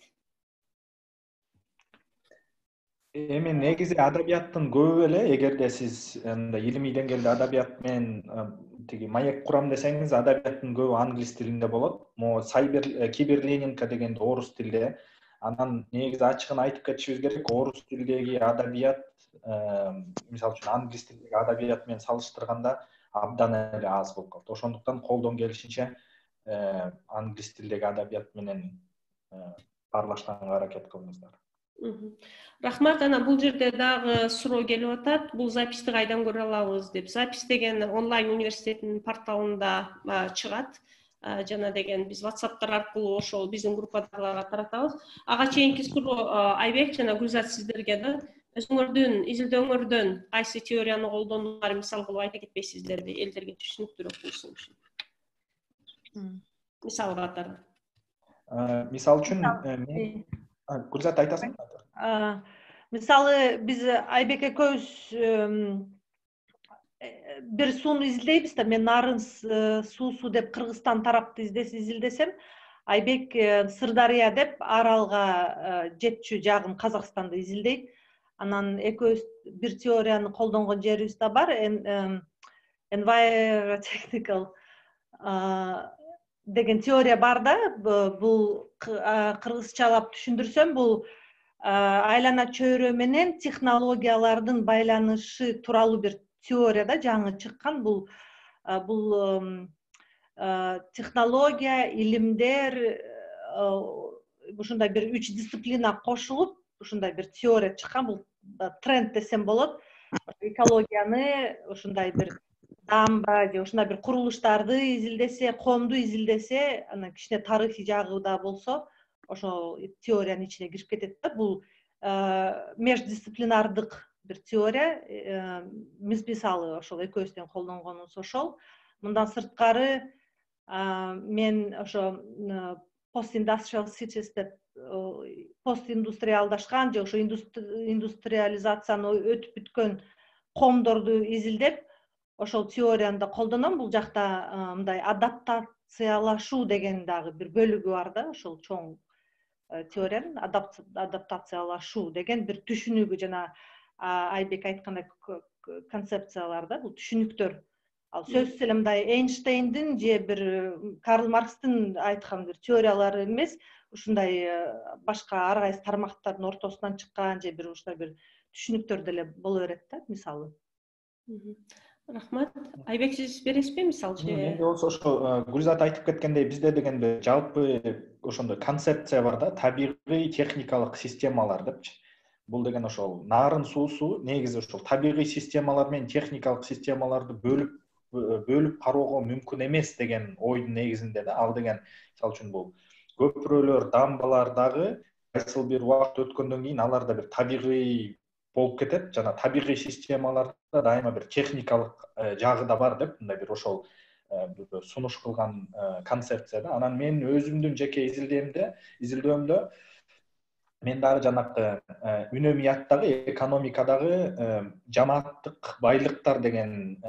S4: Эми негизи адабияттын көбү эле, эгерде сиз илимий деңгээлде адабият менен тиги маек курам десеңиз, адабияттын көбү англис тилинде болот. Мо киберленинка дегенде орус тилде. Анан негизи ачыгын айтып кетишибиз керек, орус тилдеги адабият, мисалы үчүн англис тилдеги адабият менен салыштырганда абдан эле аз болуп калат. Ошондуктан колдон келишинче англис тилдеги адабият менен баарлашканга аракет кылыңыздар.
S2: Рахмат. Ана бул жерде дагы суроо келип атат. Бул записти кайдан көрө алабыз деп. Запись деген онлайн университеттин порталында чыгат. Жана деген биз WhatsApp'тар аркылуу ошол биздин группадагыларга таратабыз. Ага чейинки суроо Айбек жана Гүлзат сиздерге да өзүңөрдүн изилдөөңөрдөн кайсы теорияны колдонууларын мисал кылып айта кетпейсиздерби, элдерге түшүнүктүүрөөк болсун үчүн. Мисал катары.
S4: Мисал үчүн Гүлзат айтасың?
S1: Мисалы биз Айбек экөөбүз бир сууну изилдейбиз да, мен нарын суусу деп Кыргызстан тарапты изилдесем, Айбек Сырдарыя деп Аралга жетчү жагын Казакстанды изилдейт. Анан экөөбүз бир теорияны колдонгон жерибиз да бар, envirotechnical деген теория бар да. Бул кыргызчалап түшүндүрсөм, бул айлана чөйрө менен технологиялардын байланышы тууралуу бир теория да, жаңы чыккан. Бул технология, илимдер, ушундай бир 3 дисциплина кошулуп, ушундай бир теория чыккан. Бул тренд десем болот. Экологияны, ушундай бир дамба же ушундай бир курулуштарды изилдесе, коомду изилдесе, анан кичине тарыхый жагы да болсо, ошо теориянын ичине кирип кетет да. Бул междисциплинардык бир теория. Мисалы ошол экөөбүздүн колдонгонубуз ошол. Мындан сырткары мен ошо post-industrial cities деп постиндустриалдашкан же ошо индустриализацияны өтүп бүткөн коомдорду изилдеп, ошол теорияны да колдоном. Бул жакта мындай адаптациялашуу деген дагы бир бөлүгү бар да, ошол чоң теориянын адаптациялашуу деген бир түшүнүгү, жана Айбек айткандай концепциялар да, бул түшүнүктөр. Ал сөзсүз эле мындай Эйнштейндин же бир Карл Маркстин айткан бир теориялары эмес, ушундай башка ар кайсы тармактардын ортосунан чыккан же бир ушундай бир түшүнүктөр деле боло берет да, мисалы.
S2: Рахмат. Айбек, сиз бересизби мисал же?
S4: Менде болсо ошо Гүлзат айтып кеткендей, бизде дегенде жалпы ошондой концепция бар да, табигый техникалык системалар депчи. Бул деген ошол нарын суусу негизи ошол табигый системалар менен техникалык системаларды бөлүп кароого мүмкүн эмес деген ойдун негизинде да. Ал деген мисалы үчүн бул көпүрөлөр, дамбалар дагы кайсыл бир убакыт өткөндөн кийин алар да бир табигый болуп кетет, жана табигый системаларда дайыма бир техникалык жагы да бар деп мындай бир ошол сунуш кылган концепция да. Анан мен өзүмдүн жеке изилдөөмдө мен дагы жанакы үнөмияттагы, экономикадагы жамааттык байлыктар деген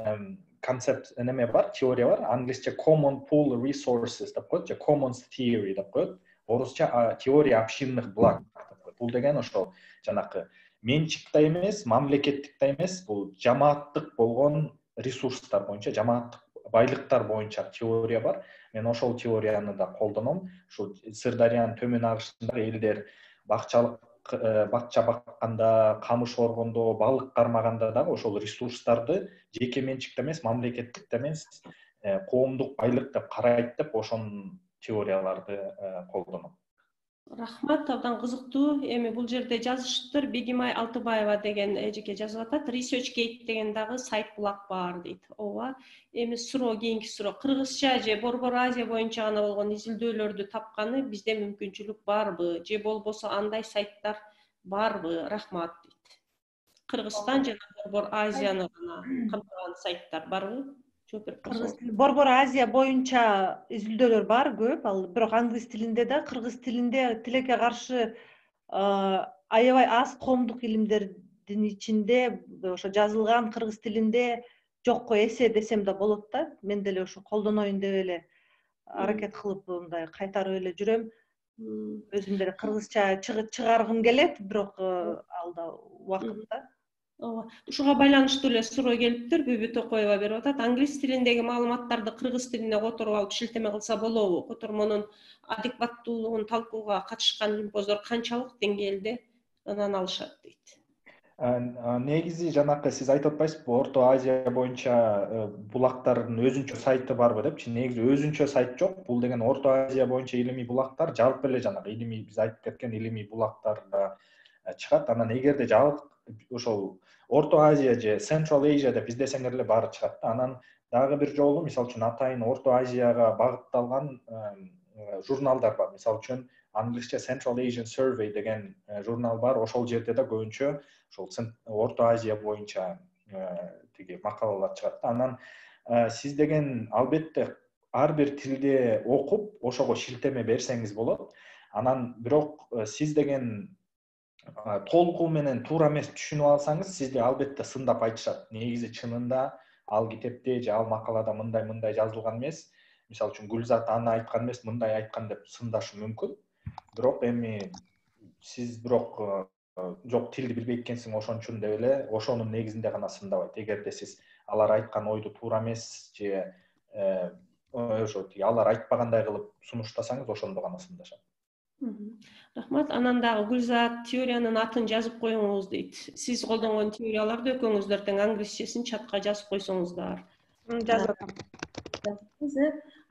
S4: концепт неме бар, теория бар. Англисче common pool resources деп коет, же commons theory деп коет. Орусча теория общинных благ деп коет. Бул деген ошол жанакы менчик да эмес, мамлекеттик да эмес, бул жамааттык болгон ресурстар боюнча, жамааттык байлыктар боюнча теория бар. Мен ошол теорияны да колдоном. Ушул Сырдарыянын төмөн агышындагы элдер бакча бакканда, камыш оргондо, балык кармаганда дагы ошол ресурстарды жеке менчикте эмес, мамлекеттикте эмес, коомдук байлык деп карайт деп ошонун теорияларды колдоном.
S2: Рахмат, абдан кызыктуу. Эми бул жерде жазышыптыр. Бегимай Алтыбаева деген эжеке жазып атат. ResearchGate деген дагы сайт булак бар дейт. Ооба. Эми суроо, кийинки суроо. Кыргызча же Борбор Азия боюнча гана болгон изилдөөлөрдү тапканы бизде мүмкүнчүлүк барбы? Же болбосо андай сайттар барбы? Рахмат дейт. Кыргызстан жана Борбор Азияны гана камтыган сайттар барбы?
S1: Борбор Азия боюнча изилдөөлөр бар көп, ал бирок англис тилинде да, кыргыз тилинде тилекке каршы аябай аз коомдук илимдердин ичинде ошо жазылган кыргыз тилинде жокко эсе десем да болот да. Мен деле ошо колдоноюн деп эле аракет кылып мындай кайтарып эле жүрөм. Өзүм деле кыргызча чыгаргым келет, бирок алда убакытта.
S2: Ушуга байланыштуу эле суроо келиптир. Бүбү Токоева берип атат. Англис тилиндеги маалыматтарды кыргыз тилине которуп алып шилтеме кылса болобу? Котормонун адекваттуулугун талкууга катышкан лимпоздор канчалык деңгээлде анан алышат дейт.
S4: Негизи жанакы сиз айтып атпайсызбы, Орто Азия боюнча булактардын өзүнчө сайты барбы депчи. Негизи өзүнчө сайт жок. Бул деген Орто Азия боюнча илимий булактар жалпы эле жанагы илимий, биз айтып кеткен илимий булактарда чыгат. Анан эгерде жалпы ошол Орто Азия же Central Asia деп издесеңер эле баары чыгат да. Анан дагы бир жолу, мисалы үчүн атайын Орто Азияга багытталган журналдар бар. Мисалы үчүн англисче Central Asian Survey деген журнал бар. Ошол жерде да көбүнчө ошол Орто Азия боюнча тиги макалалар чыгат да. Анан сиз деген албетте ар бир тилде окуп, ошого шилтеме берсеңиз болот. Анан бирок сиз деген толугу менен туура эмес түшүнүп алсаңыз, сизде албетте сындап айтышат. Негизи чынында ал китепте же ал макалада мындай жазылган эмес. Мисалы үчүн Гүлзат аны айткан эмес, мындай айткан деп сындашы мүмкүн. Бирок эми сиз жок тилди билбейт экенсиң ошон үчүн деп эле ошонун негизинде гана сындабайт. Эгерде сиз алар айткан ойду туура эмес же ошо алар айтпагандай кылып сунуштасаңыз, ошондо гана сындашат.
S2: Рахмат. Анан дагы Гүлзат теориянын атын жазып коюңуз дейт. Сиз колдонгон теорияларды экөөңүздөр тең англисчесин чатка жазып койсоңуздар.
S1: Жазып атам.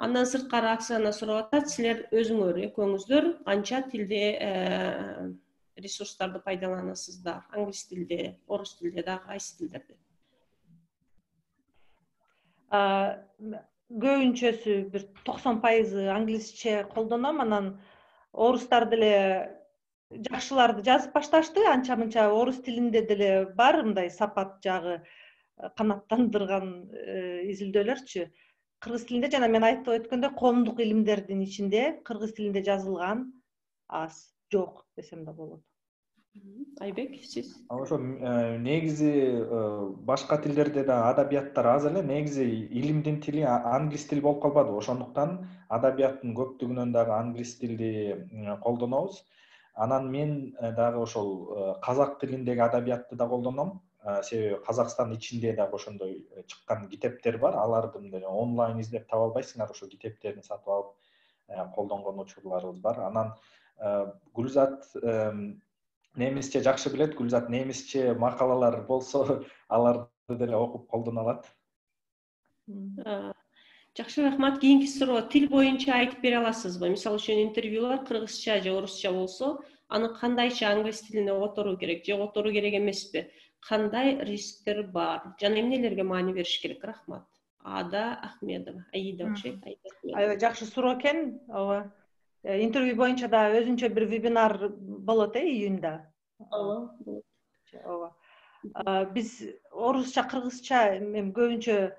S2: Андан сырткары Оксана сурап атат, силер өзүңөр экөөңүздөр канча тилде ресурстарды пайдаланасыздар? Англис тилде, орус тилде, дагы кайсы тилдерде?
S1: Көбүнчөсү бир 90% англисче колдоном, анан орустар деле жакшыларды жазып башташты. Анча-мынча орус тилинде деле бар мындай сапат жагы канаттандырган изилдөөлөрчү. Кыргыз тилинде жана мен айтып өткөндөй коомдук илимдердин ичинде кыргыз тилинде жазылган аз, жок десем да болот.
S2: Айбек, сиз?
S4: Ошо негизи башка тилдерде да адабияттар аз эле. Негизи илимдин тили англис тил болуп калбады. Ошондуктан адабияттын көптүгүнөн дагы англис тилди колдонобуз. Анан мен дагы ошол казак тилиндеги адабиятты да колдоном. Себеби Казакстан ичинде дагы ошондой чыккан китептер бар. Алардын деле онлайн издеп таба албайсыңар. Ошо китептерин сатып алып колдонгон учурларыбыз бар. Анан Гүлзат немисче жакшы билет. Гүлзат немисче макалалар болсо, аларды деле окуп колдоно алат.
S2: Жакшы, рахмат. Кийинки суроо: тил боюнча айтып бере аласызбы? Мисалы үчүн интервьюлар кыргызча же орусча болсо, аны кандайча англис тилине которуу керек же которуу керек эмеспи? Кандай рисктер бар? Жана эмнелерге маани бериш керек? Рахмат. Ада Ахмедова, Аида окшойт.
S1: Аябай жакшы суроо экен. Ооба. Интервью боюнча да өзүнчө бир вебинар болот июнда. Ооба. Биз орусча, кыргызча, мен көбүнчө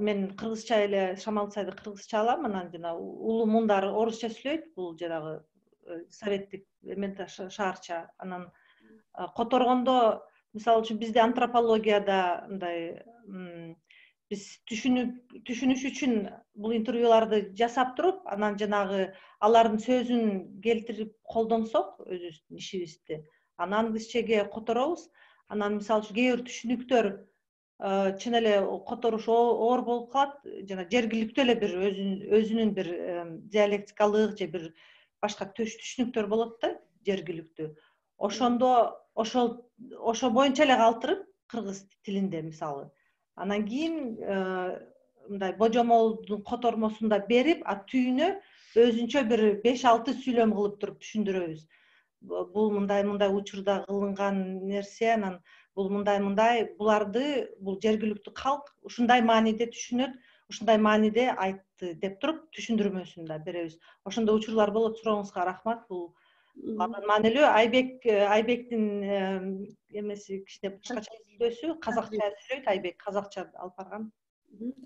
S1: мен кыргызча эле Шамал-Сайды кыргызча алам, анан жана улуу мундар орусча сүйлөйт, бул жанагы советтик эменте шаарча. Анан которгондо, мисалы үчүн бизде антропологияда мындай биз түшүнүш үчүн бул интервьюларды жасап туруп, анан жанагы алардын сөзүн келтирип колдонсок өзүбүздүн ишибизди, аны англисчеге которобуз. Анан мисалы үчүн кээ бир түшүнүктөр чын эле которуш оор болуп калат, жана жергиликтүү эле бир өзүнүн бир диалектикалык же бир башка түшүнүктөр болот да, жергиликтүү. Ошондо ошо боюнча эле калтырып кыргыз тилинде мисалы. Анан кийин мындай божомолдун котормосунда берип, түйүнө өзүнчө бир 5-6 сүйлөм кылып туруп түшүндүрөбүз. Бул мындай учурда кылынган нерсе, анан бул мындай, буларды, бул жергиликтүү калк ушундай мааниде түшүнөт, ушундай мааниде айтты деп туруп түшүндүрмөсүн да беребиз. Ошондой учурлар болот, сурооңузга рахмат. Бул маанилүү. Айбектин эмеси кичине башкача изилдөөсү, казакча сүйлөйт Айбек, казакча алып барган.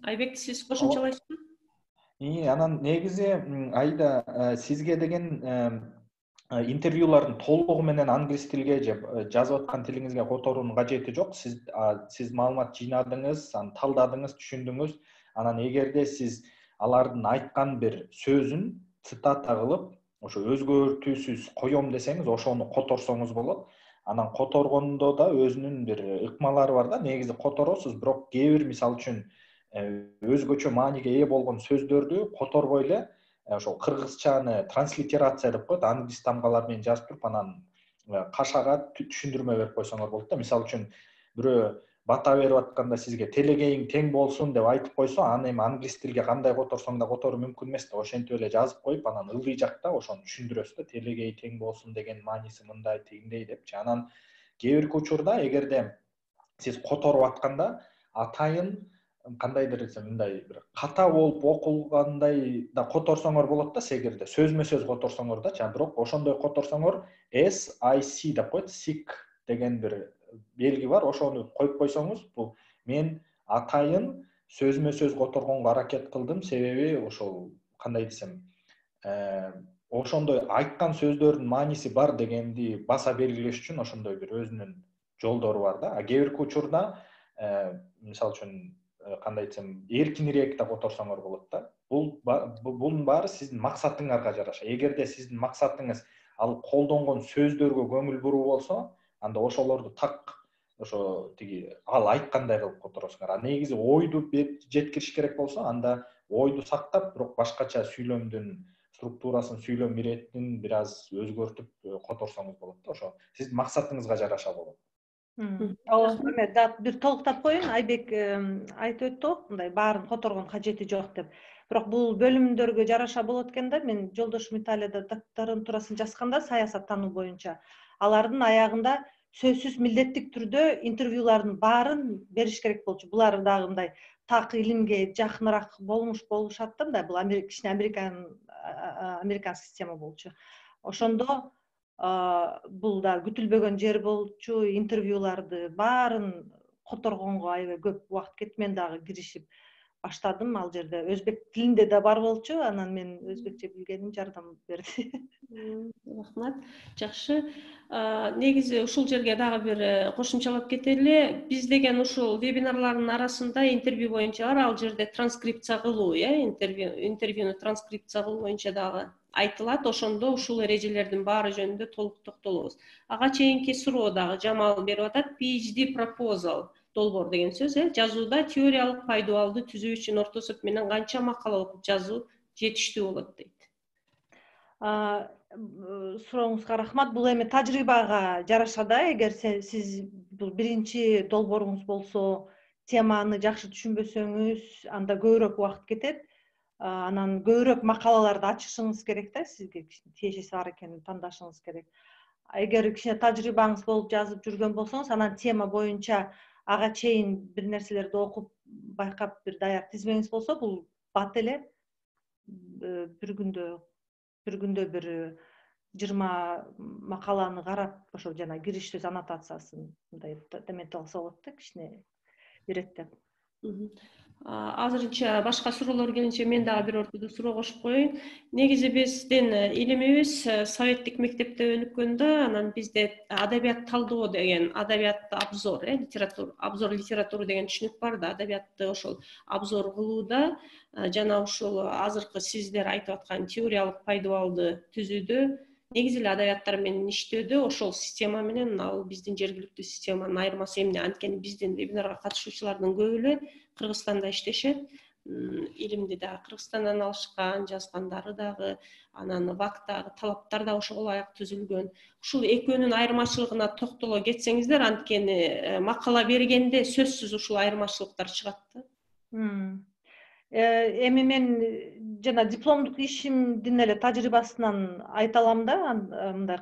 S2: Айбек, сиз кошумчалайсызбы?
S4: Анан негизи Айда сизге деген интервьюлардын толугу менен англис тилге же жазып аткан тилиңизге которуунун кажети жок. Сиз маалымат жыйнадыңыз, аны талдадыңыз, түшүндүңүз. Анан эгерде сиз алардын айткан бир сөзүн цитата кылып, ошо өзгөртүүсүз коем десеңиз, ошону которсоңуз болот. Анан которгондо да өзүнүн бир ыкмалары бар да. Негизи которосуз, бирок кээ бир мисалы үчүн өзгөчө мааниге ээ болгон сөздөрдү которбой эле ошол кыргызчаны транслитерация деп коет, англис тамгалар менен жазып туруп, анан кашага түшүндүрмө берип койсоңор болот да. Мисалы үчүн бирөө бата берип атканда сизге телегейиң тең болсун деп айтып койсо, аны эми англис тилге кандай которсоң да которуу мүмкүн эмес да. Ошентип эле жазып коюп, анан ылдый жакта ошону түшүндүрөсүз да. Телегей тең болсун деген мааниси мындай, тигиндей депчи. Анан кээ бир учурда эгерде сиз которуп атканда атайын кандайдыр мындай бир ката болуп окулгандай да которсоңор болот да, эгерде сөзмө сөз которсоңор да, бирок ошондой которсоңор SIC деп коет, sick деген бир белги бар, ошону коюп койсоңуз, бул мен атайын сөзмө сөз которгонго аракет кылдым, себеби ошол кандай десем, ошондой айткан сөздөрдүн мааниси бар дегенди баса белгилеш үчүн ошондой бир өзүнүн жолдору бар да. Кээ бир учурда мисалы үчүн кандай десем, эркинирээк да которсоңор болот да. Бунун баары сиздин максатыңарга жараша. Эгерде сиздин максатыңыз ал колдонгон сөздөргө көңүл буруу болсо, анда ошолорду так ошо тиги ал айткандай кылып которосуңар. А негизи ойду жеткириш керек болсо, анда ойду сактап, бирок башкача сүйлөмдүн структурасын, сүйлөм иретин бир аз өзгөртүп которсоңуз болот да. Ошо сиздин максатыңызга жараша болот.
S1: Эме бир толуктап коеюн, Айбек айтып өттү, мындай баарын которгон кажети жок деп. Бирок бул бөлүмдөргө жараша болот экен да. Мен жолдошум Италияда докторантурасын жазганда саясаттануу боюнча, алардын аягында сөзсүз милдеттик түрдө интервьюлардын баарын бериш керек болчу. Булар дагы мындай так илимге жакыныраак болушат да, мындай бул кичине американ система болчу. Ошондо бул да күтүлбөгөн жер болчу. Интервьюларды баарын которгонго аябай көп убакыт кетип, мен дагы киришип баштадым. Ал жерде өзбек тилинде да бар болчу, анан мен өзбекче билгеним жардам берди.
S2: Рахмат. Жакшы. Негизи ушул жерге дагы бир кошумчалап кетели. Биз деген ушул вебинарлардын арасында интервью боюнча бар, ал жерде транскрипция кылуу, интервьюну транскрипция кылуу боюнча дагы айтылат. Ошондо ушул эрежелердин баары жөнүндө толук токтолобуз. Ага чейинки суроо дагы Жамал берип атат. PhD proposal долбоор деген сөз, жазууда теориялык пайдубалды түзүү үчүн орто эсеп менен канча макала окуп жазуу жетиштүү болот дейт.
S1: Сурооңузга рахмат. Бул эми тажрыйбага жараша да. Эгер сиз бул биринчи долбооруңуз болсо, теманы жакшы түшүнбөсөңүз, анда көбүрөөк убакыт кетет. Анан көбүрөөк макалаларды ачышыңыз керек да, сизге тиешеси бар экенин тандашыңыз керек. Эгер кичине тажрыйбаңыз болуп жазып жүргөн болсоңуз, анан тема боюнча ага чейин бир нерселерди окуп байкап бир даяр тизмеңиз болсо, бул бат эле бир күндө бир 20 макаланы карап, ошо жана кириш сөз аннотациясын мындай демете алса болот да, кичине иреттеп.
S2: Азырынча башка суроолор келинче мен дагы бир ортодо суроо кошуп коеюн. Негизи биздин илимибиз советтик мектепте өнүккөндө, анан бизде адабият талдоо деген, адабият обзор, обзор литературы деген түшүнүк бар да. Адабиятты ошол обзор кылууда жана ушул азыркы сиздер айтып аткан теориялык пайдубалды түзүүдө негизи эле адабияттар менен иштөөдө ошол система менен ал биздин жергиликтүү системанын айырмасы эмне? Анткени биздин вебинарга катышуучулардын көбү эле Кыргызстанда иштешет. Илимди дагы Кыргызстандан алышкан, жазгандары дагы, анан ВАК дагы, талаптар да ошого ылайык түзүлгөн. Ушул экөөнүн айырмачылыгына токтоло кетсеңиздер, анткени макала бергенде сөзсүз ушул айырмачылыктар чыгат да.
S1: Эми мен жана дипломдук ишимдин эле тажрыйбасынан айта алам да, мындай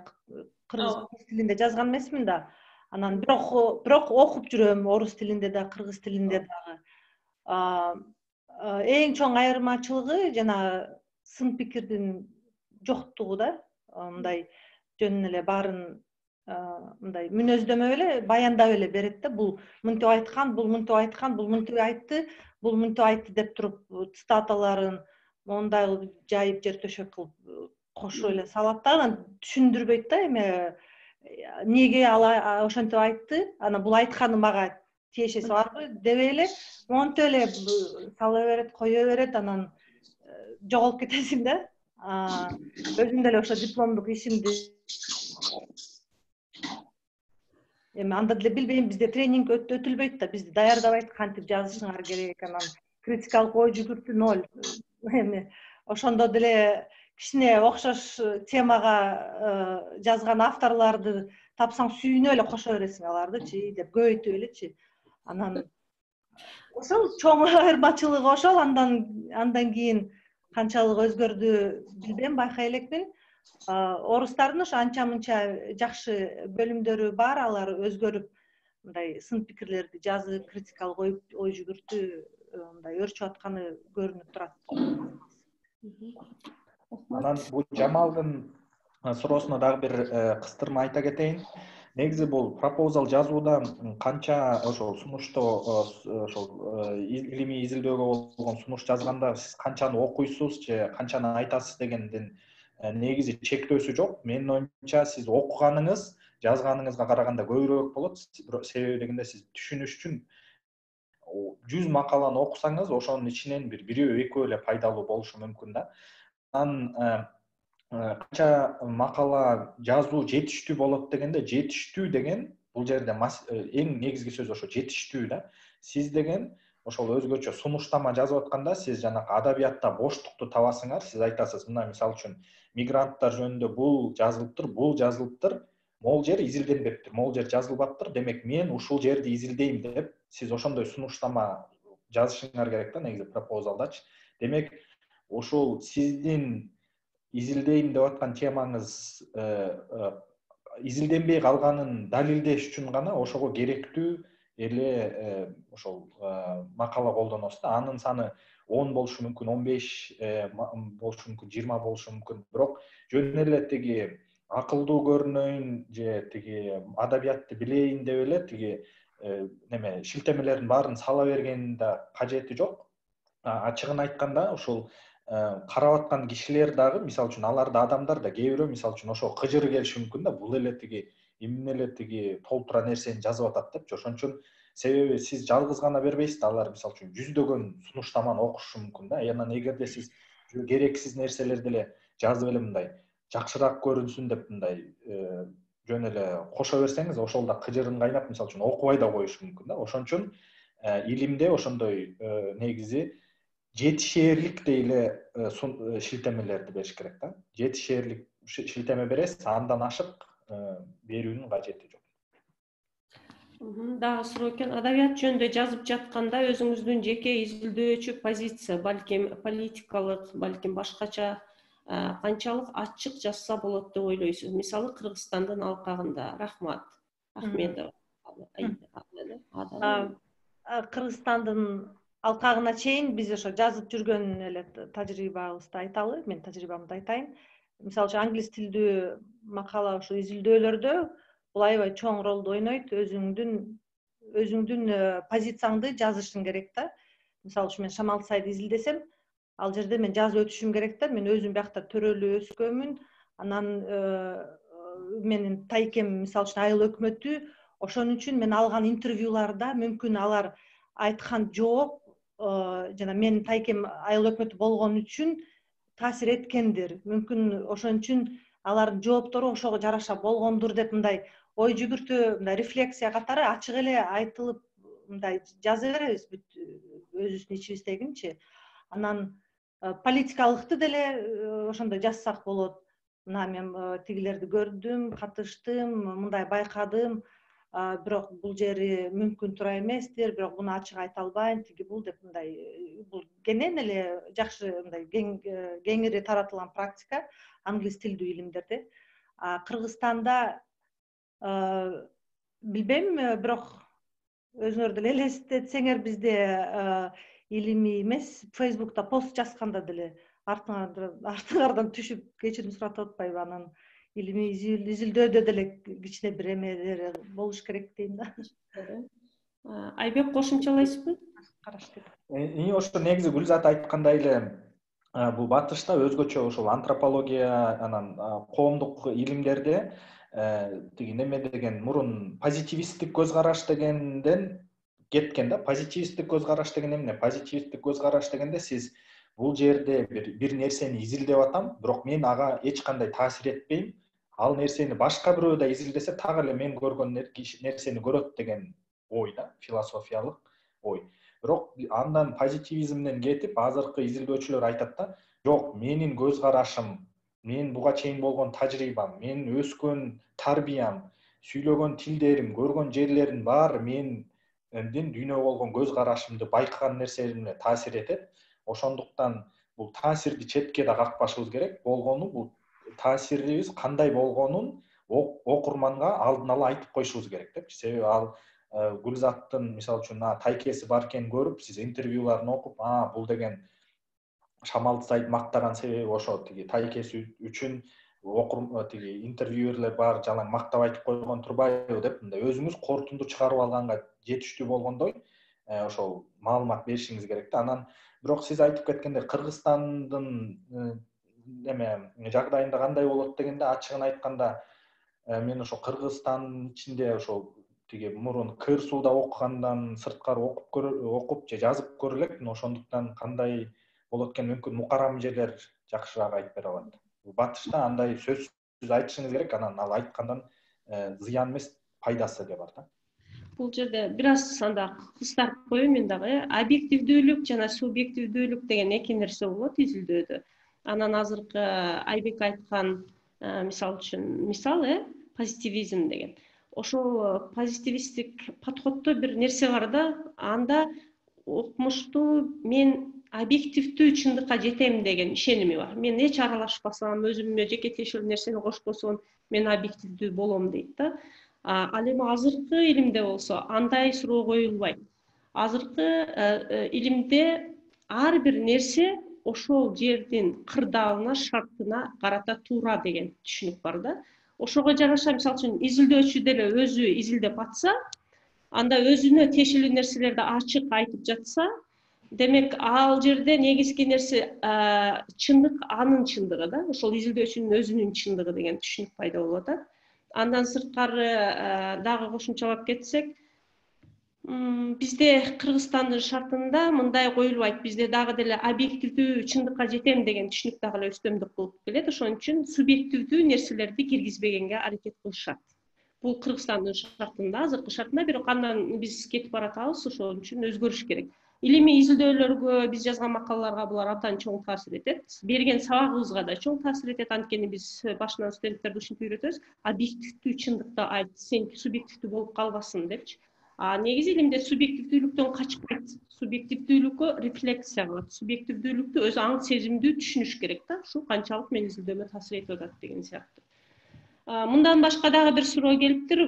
S1: кыргыз тилинде жазган эмесмин да. Анан бирок окуп жүрөм орус тилинде да, кыргыз тилинде дагы. Эң чоң айырмачылыгы жана сын пикирдин жоктугу да. Мындай жөн эле баарын мындай мүнөздөмө эле, баяндап эле берет да. Бул мынтип айткан, бул мынтип айткан, бул мынтип айтты, бул мынтип айтты деп туруп цитаталарын моундай жайып жер төшөк кылып кошуп эле салат да. Анан түшүндүрбөйт да, эме неге ал ошентип айтты, анан бул айтканы мага тиешеси барбы дебей эле монтип эле сала берет, кое берет, анан жоголуп кетесиң да. Өзүм деле ошо дипломдук ишимди эми анда деле билбейм, бизде тренинг өтүлбөйт да, бизди даярдабайт, кантип жазышыңар керек, анан критикалык ой жүгүртүү ноль. Эми ошондо деле кичине окшош темага жазган авторлорду тапсаң сүйүнүп эле кошо бересиң алардычы деп көбөйтүп элечи. Анан ошол чоң айырмачылыгы ошол. Андан кийин канчалык өзгөрдү билбейм, байкай элекмин. Орустардын ошо анча мынча жакшы бөлүмдөрү бар, алар өзгөрүп мындай сын пикирлерди жазып, критикалык ой жүгүртүү мындай өрчүп атканы көрүнүп турат.
S4: Анан бул Жамалдын суроосуна дагы бир кыстырма айта кетейин. Негизи бул пропозал жазууда канча ошол сунушто ошол илимий изилдөөгө болгон сунуш жазганда сиз канчаны окуйсуз же канчаны айтасыз дегендин негизи чектөөсү жок. Менин оюмча сиз окуганыңыз жазганыңызга караганда көбүрөөк болот. Себеби дегенде сиз түшүнүш үчүн 100 макаланы окусаңыз, ошонун ичинен бирөө экөө эле пайдалуу болушу мүмкүн да. Анан канча макала жазуу жетиштүү болот дегенде, жетиштүү деген бул жерде эң негизги сөз ошо жетиштүү да. Сиз деген ошол өзгөчө сунуштама жазып атканда сиз жанагы адабиятта боштукту табасыңар. Сиз айтасыз, мына мисалы үчүн мигранттар жөнүндө бул жазылыптыр, могул жер изилденбептир, могул жер жазылбаптыр. Демек мен ушул жерди изилдейм деп сиз ошондой сунуштама жазышыңар керек да, негизи пропозалдачы. Демек ошол сиздин изилдейм деп аткан темаңыз изилденбей калганын далилдеш үчүн гана ошого керектүү эле ошол макала колдоносуз да. Анын саны 10 болушу мүмкүн, 15 болушу мүмкүн, 20 болушу мүмкүн. Бирок жөн эле тиги акылдуу көрүнөйүн же тиги адабиятты билейин деп эле тиги неме шилтемелердин баарын сала бергенин да кажети жок. Ачыгын айтканда ошол карап аткан кишилер дагы, мисалы үчүн алар да адамдар да, кээ бирөө мисалы үчүн ошо кыжыр келиши мүмкүн да, бул эле тиги эмне эле тиги толтура нерсени жазып атат депчи. Ошон үчүн себеби сиз жалгыз гана бербейсиз да, алар мисалы үчүн жүздөгөн сунуштаманы окушу мүмкүн да. Анан эгерде сиз керексиз нерселерди эле жазып эле мындай жакшыраак көрүнсүн деп мындай жөн эле кошо берсеңиз, ошол да кыжырын кайнап, мисалы үчүн окубай да коюшу мүмкүн да. Ошон үчүн илимде ошондой негизи жетишээрликтей эле шилтемелерди бериш керек да. Жетишээрлик шилтеме бересиз, андан ашык берүүнүн кажети жок.
S2: Дагы суроо экен, адабият жөнүндө жазып жатканда өзүңүздүн жеке изилдөөчү позиция, балким политикалык, балким башкача канчалык ачык жазса болот деп ойлойсуз? Мисалы Кыргызстандын алкагында. Рахмат. Ахмедов.
S1: Кыргызстандын алкагына чейин биз ошо жазып жүргөн эле тажрыйбабызды айталы. Мен тажрыйбамды айтайын. Мисалы үчүн англис тилдүү макала ошо изилдөөлөрдө бул аябай чоң ролду ойнойт. Өзүңдүн позицияңды жазышың керек да. Мисалы үчүн мен Шамал Сайды изилдесем, ал жерде мен жазып өтүшүм керек да. Мен өзүм биякта төрөлүп өскөнмүн. Анан менин тайкем мисалы үчүн айыл өкмөтү, ошон үчүн мен алган интервьюларда мүмкүн алар айткан жооп жана менин тайкем айыл өкмөтү болгон үчүн таасир эткендир. Мүмкүн ошон үчүн алардын жооптору ошого жараша болгондур деп мындай ой жүгүртүү, мындай рефлексия катары ачык эле айтылып мындай жаза беребиз бүт өзүбүздүн ичибиздегинчи. Анан политикалыкты деле ошондой жазсак болот. Мына мен тигилерди көрдүм, катыштым, мындай байкадым, бирок бул жери мүмкүн туура эместир, бирок буну ачык айта албайм, тиги бул деп мындай бул кенен эле жакшы мындай кеңири таратылган практика англис тилдүү илимдерде. Кыргызстанда билбейм, бирок өзүңөр деле элестетсеңер бизде илимий эмес Facebook'ta пост жазганда деле артыңардан түшүп кечирим суратып атпайбы, анан илимий изилдөөдө деле кичине бир эмелери болуш керек дейм да.
S2: Айбек кошумчалайсызбы?
S4: Ошо негизи Гүлзат айткандай эле бул батышта өзгөчө ошол антропология, анан коомдук илимдерде тиги неме деген мурун позитивисттик көз караш дегенден кеткен да. Позитивисттик көз караш деген эмне? Позитивисттик көз караш дегенде сиз бул жерде бир нерсени изилдеп атам, бирок мен ага эч кандай таасир этпейм. Ал нерсени башка бирөө да изилдесе так эле мен көргөн нерсени көрөт деген ой да, философиялык ой. Бирок андан позитивизмден кетип азыркы изилдөөчүлөр айтат да, жок, менин көз карашым, мен буга чейин болгон тажрыйбам, мен өскөн тарбиям, сүйлөгөн тилдерим, көргөн жерлерим баары мендин дүйнөгө болгон көз карашымды байкаган нерселерине таасир этет. Ошондуктан бул таасирди четке да какпашыбыз керек. Болгону бул таасирибиз кандай болгонун окурманга алдын ала айтып коюшубуз керек депчи. Себеби ал Гүлзаттын мисалы үчүн тайкеси бар экенин көрүп, сиз интервьюларын окуп, бул деген Шамалды Сайд мактаган себеби ошо тиги тайкеси үчүн тиги интервьюерлер бар жалаң мактап айтып койгон турбайбы деп мындай өзүңүз корутунду чыгарып алганга жетиштүү болгондой ошол маалымат беришиңиз керек да. Анан бирок сиз айтып кеткендей Кыргызстандын жагдайында кандай болот дегенде, ачыгын айтканда мен ошо Кыргызстандын ичинде ошол тиги мурун КырСУда окугандан сырткары окуп же жазып көрө элекмин. Ошондуктан кандай болот экенин мүмкүн мукарам жерлер жакшыраак айтып бере алат. Батышта андай сөзсүз айтышыңыз керек, анан ал айткандан зыян эмес, пайдасы да бар да.
S2: Бул жерде бир аз анда кыстарып коеюн мен дагы. Объективдүүлүк жана субъективдүүлүк деген эки нерсе болот изилдөөдө. Анан азыркы Айбек айткан мисал үчүн позитивизм деген. Ошол позитивисттик подходдо бир нерсе бар да, анда окумуштуу мен объективдүү чындыкка жетем деген ишеними бар. Мен эч аралашпасам, өзүмө жеке тиешелүү нерсени кошпосом, мен объективдүү болом дейт да. Ал эми азыркы илимде болсо андай суроо коюлбайт. Азыркы илимде ар бир нерсе ошол жердин кырдаалына, шартына карата туура деген түшүнүк бар да. Ошого жараша мисалы үчүн изилдөөчү деле өзү изилдеп атса, анда өзүнө тиешелүү нерселерди ачык айтып жатса, демек ал жерде негизги нерсе чындык анын чындыгы да, ошол изилдөөчүнүн өзүнүн чындыгы деген түшүнүк пайда болот да. Андан сырткары дагы кошумчалап кетсек, бизде Кыргызстандын шартында мындай коюлбайт. Бизде дагы деле объективдүү чындыкка жетем деген түшүнүк дагы эле үстөмдүк кылып келет. Ошон үчүн субъективдүү нерселерди киргизбегенге аракет кылышат. Бул Кыргызстандын шартында, азыркы шартында, бирок андан биз кетип баратабыз, ошон үчүн өзгөрүш керек. Илимий изилдөөлөргө, биз жазган макалаларга булар абдан чоң таасир этет. Берген сабагыбызга да чоң таасир этет. Анткени биз башынан студенттерди ушинтип үйрөтөбүз. Объективдүү чындыкты айт, сен субъективдүү болуп калбасын депчи. Негизи илимде субъективдүүлүктөн качпайт. Субъективдүүлүккө рефлексия кылат. Субъективдүүлүктү өзү аң сезимдүү түшүнүш керек да. Ушул канчалык мен изилдөөмө таасир этип атат деген сыяктуу. Мындан башка дагы бир суроо келиптир.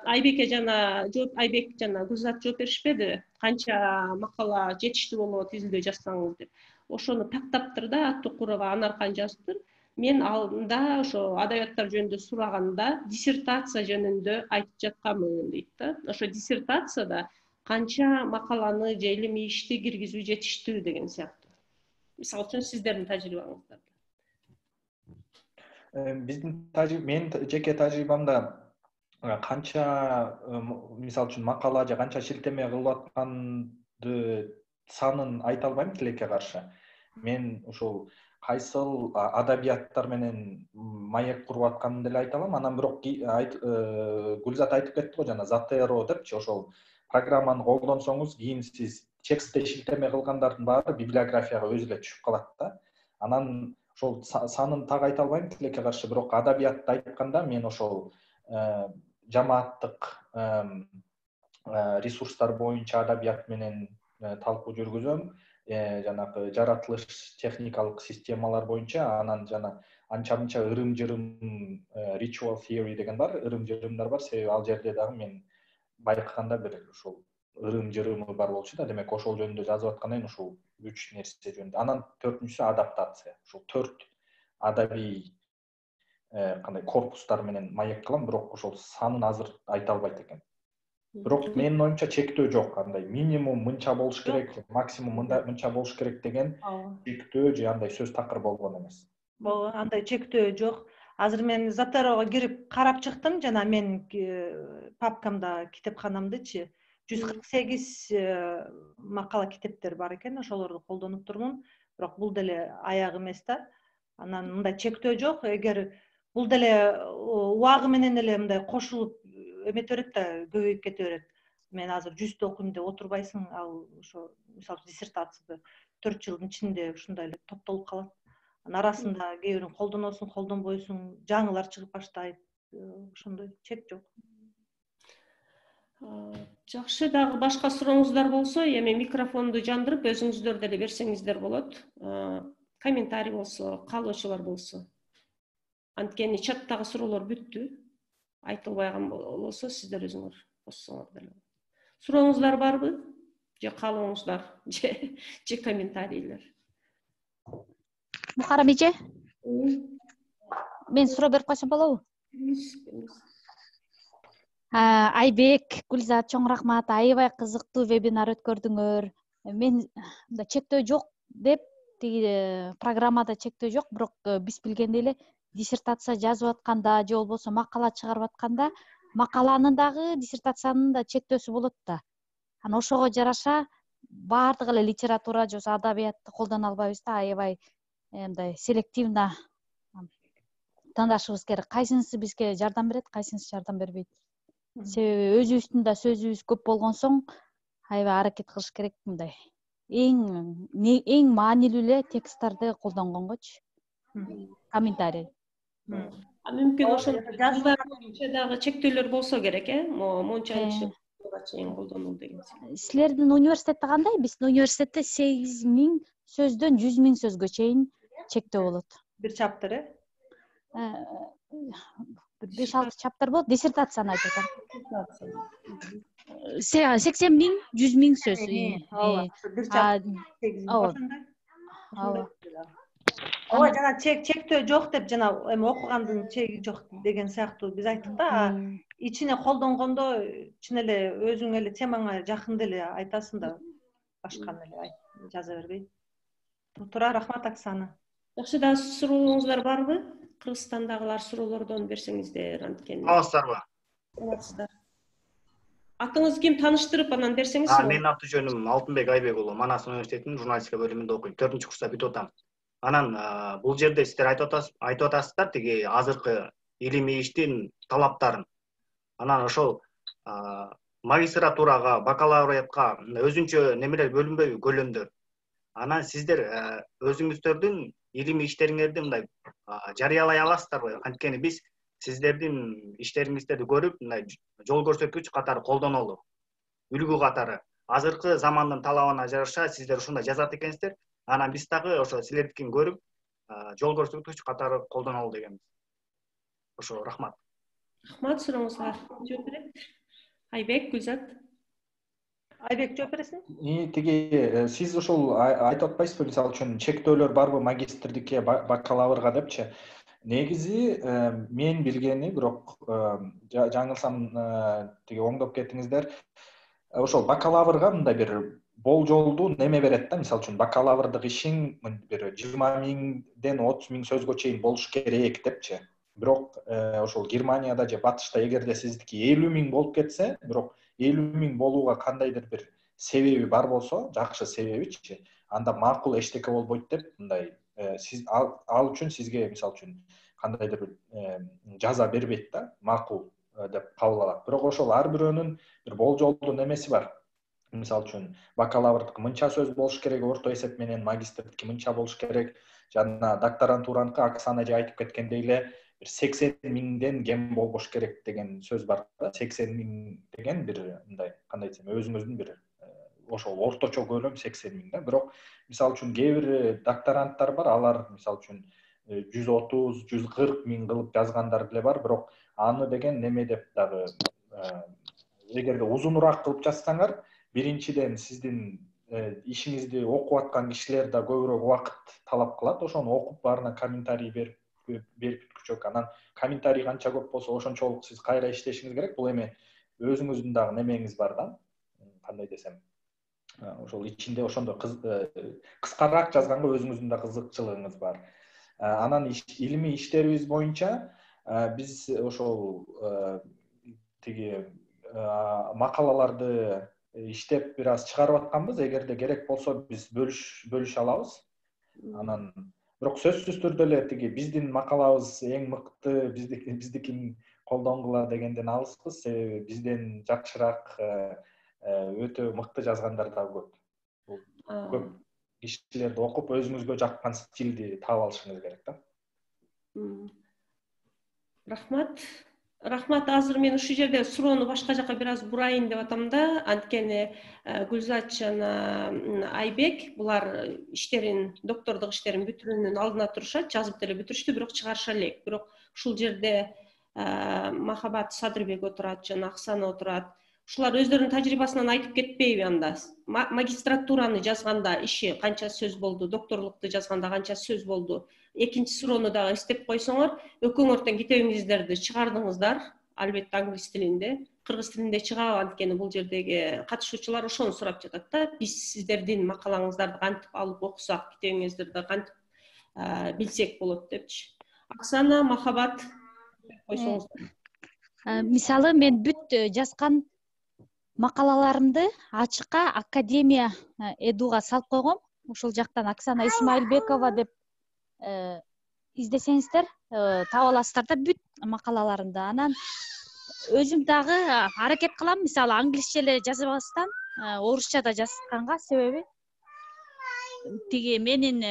S2: Айбек жана Гүлзат жооп беришпеди. Канча макала жетиштүү болот изилдөө жазсаңыз деп. Ошону тактаптыр да, Аттыкурова Анаркан жазыптыр. Мен алдында ошо адабияттар жөнүндө сураганда диссертация жөнүндө айтып жатканмын дейт да. Ошо диссертацияда канча макаланы же илимий ишти киргизүү жетиштүү деген сыяктуу. Мисалы үчүн сиздердин тажрыйбаңызда.
S4: Мен жеке тажрыйбамда канча мисалы үчүн макала же канча шилтеме кылып атканды санын айта албайм тилекке каршы. Мен ушул кайсыл адабияттар менен маек куруп атканын деле айта алам. Анан бирок Гүлзат айтып кетти го жана Zotero депчи, ошол программаны колдонсоңуз кийин сиз текстте шилтеме кылгандардын баары библиографияга өзү эле түшүп калат да. Анан ошол санын так айта албайм тилекке каршы, бирок адабиятты айтканда мен ошол жамааттык ресурстар боюнча адабият менен талкуу жүргүзөм. Жанагы жаратылыш техникалык системалар боюнча, анан жана анча-мынча ырым-жырым ritual theory деген бар, ырым-жырымдар бар. Себеби ал жерде дагы мен байкаганда бир ушул ырым-жырымы бар болчу да. Демек ошол жөнүндө жазып аткандан кийин ушул 3 нерсе жөнүндө. Анан 4-үнчүсү адаптация. Ушул 4 адабий кандай корпустар менен маек кылам, бирок ошол санын азыр айта албайт экен. Бирок менин оюмча чектөө жок. Андай минимум мынча болуш керек, максимум мынча болуш керек деген чектөө же андай сөз такыр болгон эмес.
S1: Андай чектөө жок. Азыр мен Zotero'га кирип карап чыктым, жана мен папкамда, китепканамдычы 148 макала китептер бар экен, ошолорду колдонуп турмун. Бирок бул деле аяк эмес да. Анан мындай чектөө жок. Эгер бул деле убагы менен эле мындай кошулуп эмете берет да, көбөйүп кете берет. Мен азыр 100 окуйм деп отурбайсың, ал ошо мисалы диссертацияда 4 жылдын ичинде ушундай эле топтолуп калат. Анын арасында кээ бирин колдоносуң, колдонбойсуң, жаңылар чыгып баштайт. Ошондой чек жок.
S2: Жакшы, дагы башка сурооңуздар болсо, эми микрофонду жандырып өзүңүздөр деле берсеңиздер болот. Комментарий болсо, каалоочулар болсо. Анткени чаттагы суроолор бүттү. Айтылбайган болсо, сиздер өзүңөр коссоңор деле. Сурооңуздар барбы? Же каалооңуздар, же комментарийлер?
S5: Мухарам эже, мен суроо берип койсом болобу? Айбек, Гүлзат, чоң рахмат. Аябай кызыктуу вебинар өткөрдүңөр. Мен чектөө жок деп, тиги программада чектөө жок, бирок биз билгендей эле диссертация жазып атканда же болбосо макала чыгарып атканда макаланын дагы диссертациянын да чектөөсү болот да. Анан ошого жараша баардык эле литература же адабиятты колдоно албайбыз да, аябай мындай селективно тандашыбыз керек. Кайсынысы бизге жардам берет, кайсынысы жардам бербейт. Себеби өзүбүздүн да сөзүбүз көп болгон соң аябай аракет кылыш керек мындай. Эң маанилүү эле тексттарды колдонгонгочу. Комментарий.
S2: Мүмкүн ошол дагы чектөөлөр болсо керек, мончанчы чейин колдонуу деген.
S5: Силердин университетте кандай? Биздин университетте 8000 сөздөн 100 000 сөзгө чейин чектөө болот.
S1: Бир чаптыр,
S5: 5-6 чаптар болот. Диссертацияны айтып атам. 80 000, 100 000 сөз.
S1: Бир чаптыр. Ооба, жана чектөө жок деп, жана эми окугандын чеги жок деген сыяктуу биз айттык да. Ичине колдонгондо чын эле өзүң эле темаңа жакын деле айтасың да, башканы эле жаза бербей. Туура, рахмат Оксана.
S2: Жакшы, да сурооңуздар барбы? Кыргызстандагылар суроолордон берсеңиздер, анткени.
S6: Алыңыздарбы?
S2: Алыңыздар. Атыңыз ким, тааныштырып анан берсеңиз.
S6: Менин аты жөнүм Алтынбек Айбек уулу. Манас университетинин журналистика бөлүмүндө окуйм. 4-курста бүтүп атам. Анан бул жерде сиздер айтып атасыздар тиги азыркы илимий иштин талаптарын. Анан ошол магистратурага, бакалавриатка өзүнчө немелер бөлүнбөйбү, көлөмдөр. Анан сиздер өзүңүздөрдүн илимий иштериңерди мындай жарыялай аласыздарбы? Анткени биз сиздердин иштериңиздерди көрүп, мындай жол көрсөткүч катары колдонолу. Үлгү катары. Азыркы замандын талабына жараша сиздер ушундай жазат экенсиздер. Анан биз дагы ошо силердикин көрүп, жол көрсөткүч катары колдонолу дегенбиз. Ошо, рахмат.
S2: Рахмат, сурооңузга жооп берет. Айбек, Гүлзат.
S1: Айбек, жооп бересиң?
S4: Тиги сиз ошол айтып атпайсызбы, мисалы үчүн чектөөлөр барбы магистрдикке, бакалаврга депчи? Негизи мен билгени, бирок жаңылсам тиги оңдоп кетиңиздер. Ошол бакалаврга мындай бир болжолдуу неме берет да, мисалы үчүн бакалаврдык ишиң бир 20 000ден 30 000 сөзгө чейин болуш керек депчи. Бирок ошол Германияда же Батышта эгерде сиздики 50 000 болуп кетсе, бирок 50 000 болууга кандайдыр бир себеби бар болсо, жакшы себебичи, анда макул эчтеке болбойт деп мындай сиз ал үчүн сизге мисалы үчүн кандайдыр бир жаза бербейт да, макул деп кабыл алат. Бирок ошол ар бирөөнүн бир болжолдуу немеси бар. Мисалы үчүн бакалаврдыкы мынча сөз болуш керек, орто эсеп менен магистрдики мынча болуш керек. Жана докторантураныкы Оксана эже айтып кеткендей эле бир 80 миңден кем болбош керек деген сөз бар да. 80 миң деген бир мындай кандай десем, өзүңүздүн бир ошол орточо көлөм 80 миң да. Бирок мисалы үчүн кээ бир докторанттар бар, алар мисалы үчүн 130-140 миң кылып жазгандар деле бар. Бирок аны деген неме деп дагы эгерде узунураак кылып жазсаңар, биринчиден сиздин ишиңизди окуп аткан кишилер да көбүрөөк убакыт талап кылат. Ошону окуп баарына комментарий берип бүткүчөк. Анан комментарий канча көп болсо, ошончолук сиз кайра иштешиңиз керек. Бул эми өзүңүздүн дагы немеңиз бар да. Кандай десем, ошол ичинде ошондой кыскараак жазганга өзүңүздүн да кызыкчылыгыңыз бар. Анан илимий иштерибиз боюнча биз ошол тиги макалаларды иштеп бир аз чыгарып атканбыз. Эгерде керек болсо биз бөлүшө алабыз. Анан бирок сөзсүз түрдө эле тиги биздин макалабыз эң мыкты, биздикин колдонгула дегенден алыспыз. Себеби бизден жакшыраак өтө мыкты жазгандар да көп. Көп кишилерди окуп өзүңүзгө жаккан стилди таап алышыңыз керек да.
S2: Рахмат. Азыр мен ушул жерде суроону башка жака бир аз бурайын деп атам да. Анткени Гүлзат жана Айбек булар иштерин, доктордук иштерин бүтүрүүнүн алдына турушат, жазып деле бүтүрүштү, бирок чыгарыша элек. Бирок ушул жерде Махабат Садырбек отурат, жана Оксана отурат. Ушулар өздөрүнүн тажрыйбасынан айтып кетпейби анда? Магистратураны жазганда иши канча сөз болду, докторлукту жазганда канча сөз болду? Экинчи суроону дагы эстеп койсоңор, экөөңөрдөн китебиңиздерди чыгардыңыздар, албетте англис тилинде, кыргыз тилинде чыгабы? Анткени бул жердеги катышуучулар ошону сурап жатат да. Биз сиздердин макалаңыздарды кантип алып окусак, китебиңиздерди кантип билсек болот депчи. Оксана, Махабат койсоңуздар.
S5: Мисалы мен бүт жазган макалаларымды ачыкка Академия Эдуга салып койгом. Ошол жактан Оксана Исмаилбекова деп издесеңиздер таап аласыздар да бүт макалаларымды. Анан өзүм дагы аракет кылам, мисалы англисче эле жазбастан орусча да жазганга. Себеби тиги менин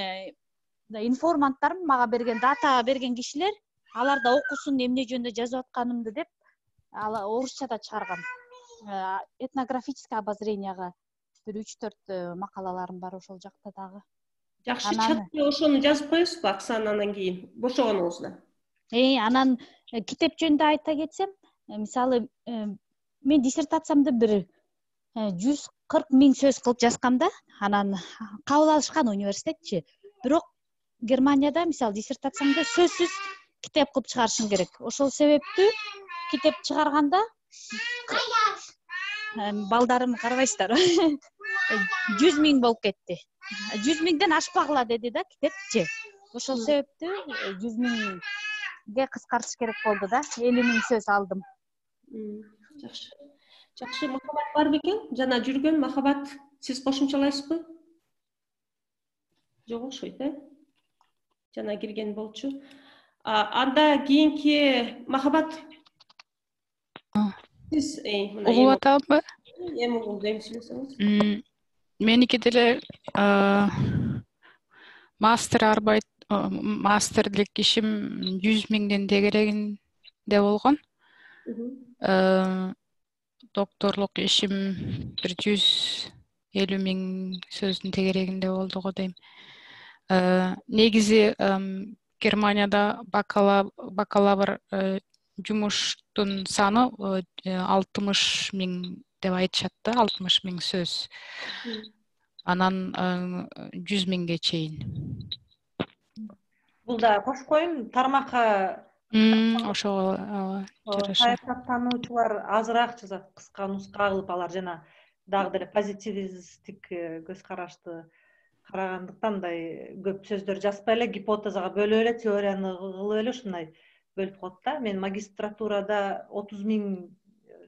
S5: информанттарым, мага берген дата берген кишилер, алар да окусун эмне жөнүндө жазып атканымды деп орусча да чыгарган. Этнографическое обозренияга бир 3-4 макалаларым бар ошол жакта дагы.
S2: Жакшы, чатта ошону жазып коесузбу Оксананан кийин бошогонуңузда?
S5: Анан китеп жөнүндө айта кетсем, мисалы мен диссертациямды бир 140 миң сөз кылып жазгам да. Анан кабыл алышкан университетчи. Бирок Германияда мисалы диссертациямды сөзсүз китеп кылып чыгарышың керек. Ошол себептүү китеп чыгарганда балдарым карабайсыздар. 100 миң болуп кетти. 100 миңден ашпагыла деди да китепчи. Ошол себептүү 100 миңге кыскартыш керек болду да. 50 миң сөз алдым.
S2: Жакшы. Жакшы, Махабат бар бекен? Жана жүргөн Махабат, сиз кошумчалайсызбы? Жок окшойт, жана кирген болчу. Анда кийинки Махабат. Сиз
S7: угуп атабы?
S2: Эми угулду, эми сүйлөсөңүз.
S7: Меники деле мастерлик ишим 100 миңден тегерегинде болгон. Докторлук ишим бир 150 миң сөздүн тегерегинде болду го дейм. Негизи Германияда бакалавр жумуштун саны 60 миң деп айтышат да, 60 миң сөз. Анан 100 миңге чейин.
S1: Бул да кошуп коеюн, тармакка
S7: ошого жараша.
S1: саясаттануучулар азыраак жазат, кыска нуска кылып, алар жана дагы деле позитивисттик көз карашты карагандыктан мындай көп сөздөр жазбай эле гипотезага бөлүп эле, теорияны кылып эле ушундай бөлүп коет да. Мен магистратурада 30 миң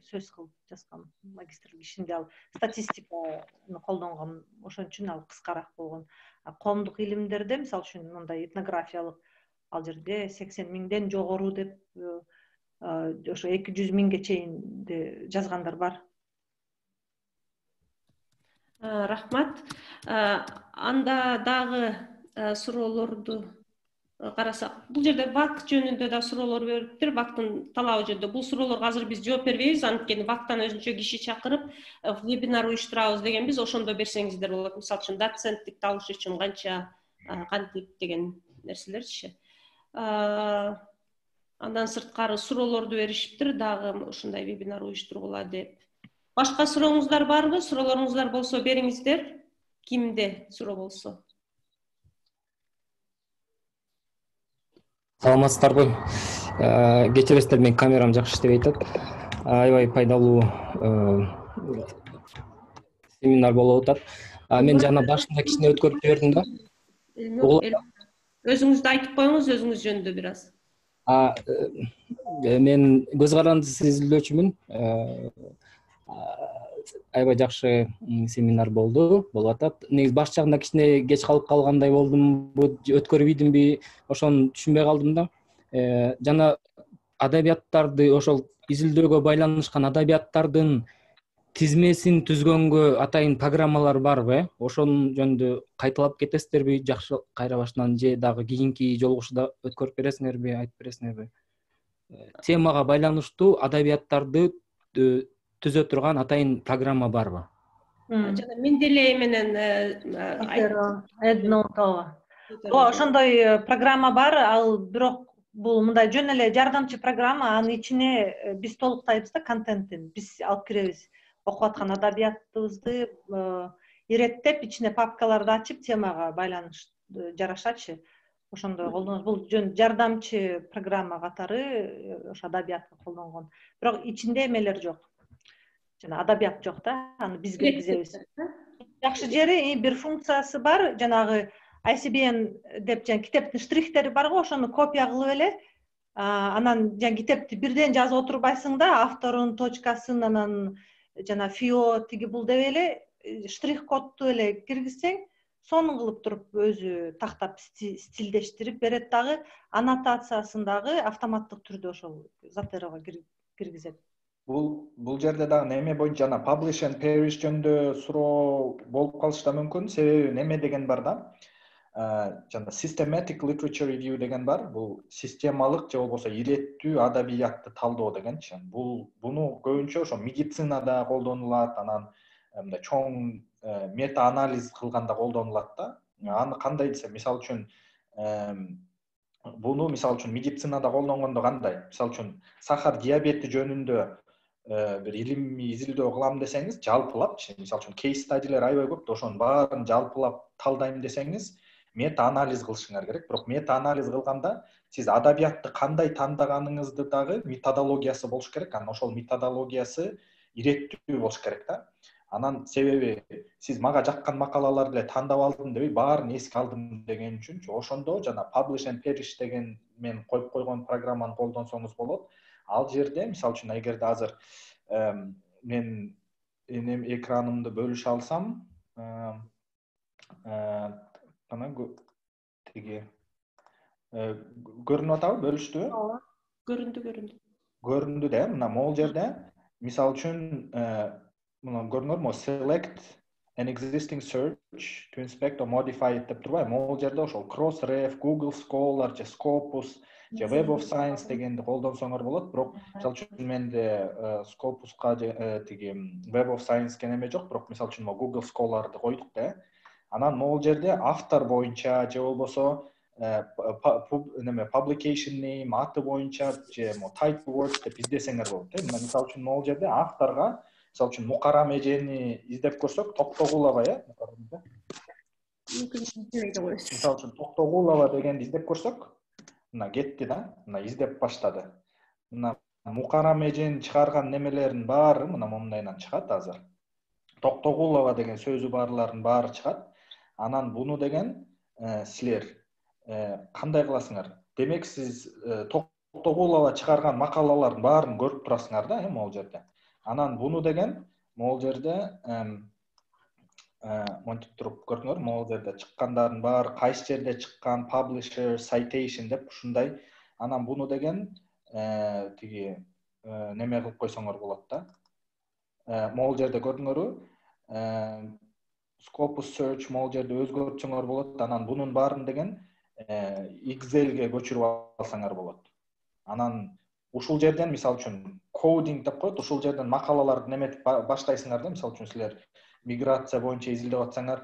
S1: сөз кылып жазган магистрлик ишинде ал статистиканы колдонгон, ошон үчүн ал кыскараак болгон. Коомдук илимдерде мисалы үчүн мындай этнографиялык ал жерде 80 миңден жогору деп ошо 200 миңге чейин жазгандар бар.
S2: Рахмат. Анда дагы суроолорду карасак, бул жерде ВАК жөнүндө да суроолор бериптир, ВАКтын талабы жөнүндө. Бул суроолорго азыр биз жооп бербейбиз, анткени ВАКтан өзүнчө киши чакырып вебинар уюштурабыз дегенбиз, ошондо берсеңиздер болот. Мисалы үчүн доценттикти алыш үчүн канча, кантип деген нерселерчи. Андан сырткары суроолорду беришиптир, дагы ушундай вебинар уюштургула деп. Башка сурооңуздар барбы? Суроолоруңуздар болсо бериңиздер. Кимде суроо болсо?
S8: Саламатсыздарбы? Кечиресиздер, менин камерам жакшы иштебей атат. Аябай пайдалуу семинар болуп атат. Мен жана башында кичине өткөрүп жибердим да.
S2: Өзүңүздү айтып коюңуз, өзүңүз жөнүндө бир аз.
S8: Мен көз карандысыз изилдөөчүмүн. Аябай жакшы семинар болуп атат. Негизи баш жагында кичине кеч калып калгандай болдум, өткөрүп ийдимби, ошону түшүнбөй калдым да. Жана адабияттарды, ошол изилдөөгө байланышкан адабияттардын тизмесин түзгөнгө атайын программалар барбы? Ошонун жөнүндө кайталап кетесиздерби? Жакшы кайра башынан же дагы кийинки жолугушууда өткөрүп бересиңерби, айтып бересиңерби? Темага байланыштуу адабияттарды түзө турган атайын программа барбы?
S2: Жана Менделей менен
S1: ошондой программа бар, ал бирок бул мындай жөн эле жардамчы программа, анын ичине биз толуктайбыз да контентин. Биз алып киребиз. Окуп аткан адабиятыбызды иреттеп, ичине папкаларды ачып, темага байланыштуу жарашачы. Ошондой колдонобуз. Бул жөн жардамчы программа катары ошо адабиятка колдонгон. Бирок ичинде эмелер жок. Жана адабият жок да, аны биз киргизебиз. Жакшы жери бир функциясы бар, жанагы ICBN деп жана китептин штрихтери бар го, ошону копия кылып эле, анан жана китепти бирден жазып отурбайсың да, авторун, точкасын, анан жана фио тиги бул деп эле штрих кодту эле киргизсең, сонун кылып туруп өзү тактап стилдештирип берет дагы, аннотациясын дагы автоматтык түрдө ошол Zotero'га киргизет.
S4: Бул жерде дагы неме боюнча жана publish and perish жөнүндө суроо болуп калышы да мүмкүн. Себеби неме деген бар да. Жана systematic literature review деген бар. Бул системалык же болбосо иреттүү адабиятты талдоо дегенчи. Буну көбүнчө ошо медицинада колдонулат, анан мындай чоң мета анализ кылганда колдонулат да. Аны кандай десе, мисалы үчүн буну мисалы үчүн медицинада колдонгондо кандай? Мисалы үчүн сахар диабети жөнүндө бир илимий изилдөө кылам десеңиз, жалпылапчы, мисалы үчүн кейс стадилер аябай көп, ошонун баарын жалпылап талдайм десеңиз, мета анализ кылышыңар керек. Бирок мета анализ кылганда сиз адабиятты кандай тандаганыңызды дагы методологиясы болуш керек. Анан ошол методологиясы иреттүү болуш керек да. Анан себеби сиз мага жаккан макалаларды эле тандап алдым дебей, баарын эске алдым деген үчүнчү, ошондо жана publish and perish деген мен коюп койгон программаны колдонсоңуз болот. Ал жерде, мисалы үчүн, эгерде азыр мен экранымды бөлүшө алсам, анан тиги көрүнүп атабы, бөлүштүбү?
S2: Ооба, көрүндү.
S4: Көрүндү да, мына могул жерде, мисалы үчүн, мына көрүнөрмү? Select an existing search to inspect or modify it деп турбайбы? Могул жерде ошол Crossref, Google Scholar же Scopus же Web of Science дегенди колдонсоңор болот. Бирок мисалы үчүн менде Scopus'ка тиги Web of Science неме жок, бирок мисалы үчүн Google Scholar'ды койдук да. Анан могул жерде автор боюнча же болбосо publication name аты боюнча же type words деп издесеңер болот. Мисалы үчүн могул жерде авторга, мисалы үчүн Мукарам эжени издеп көрсөк, Токтогулова, мисалы үчүн Токтогулова дегенди издеп көрсөк, мына кетти да, мына издеп баштады. Мына Мукарам эженин чыгарган немелерин баары мына момундайынан чыгат азыр. Токтогулова деген сөзү барларын баары чыгат. Анан буну деген силер кандай кыласыңар? Демек сиз Токтогулова чыгарган макалалардын баарын көрүп турасыңар да, могул жерде. Анан буну деген могул жерде монтип туруп көрдүңөр, могул жерде чыккандардын баары кайсы жерде чыккан, publisher, citation деп ушундай. Анан буну деген тиги неме кылып койсоңор болот да. Могул жерде көрдүңөрбү? Scopus search могул жерде өзгөртсөңөр болот. Анан бунун баарын деген Excel'ге көчүрүп алсаңар болот. Анан ушул жерден мисалы үчүн coding деп коет, ушул жерден макалаларды неметип баштайсыңар да. Мисалы үчүн силер миграция боюнча изилдеп атсаңар,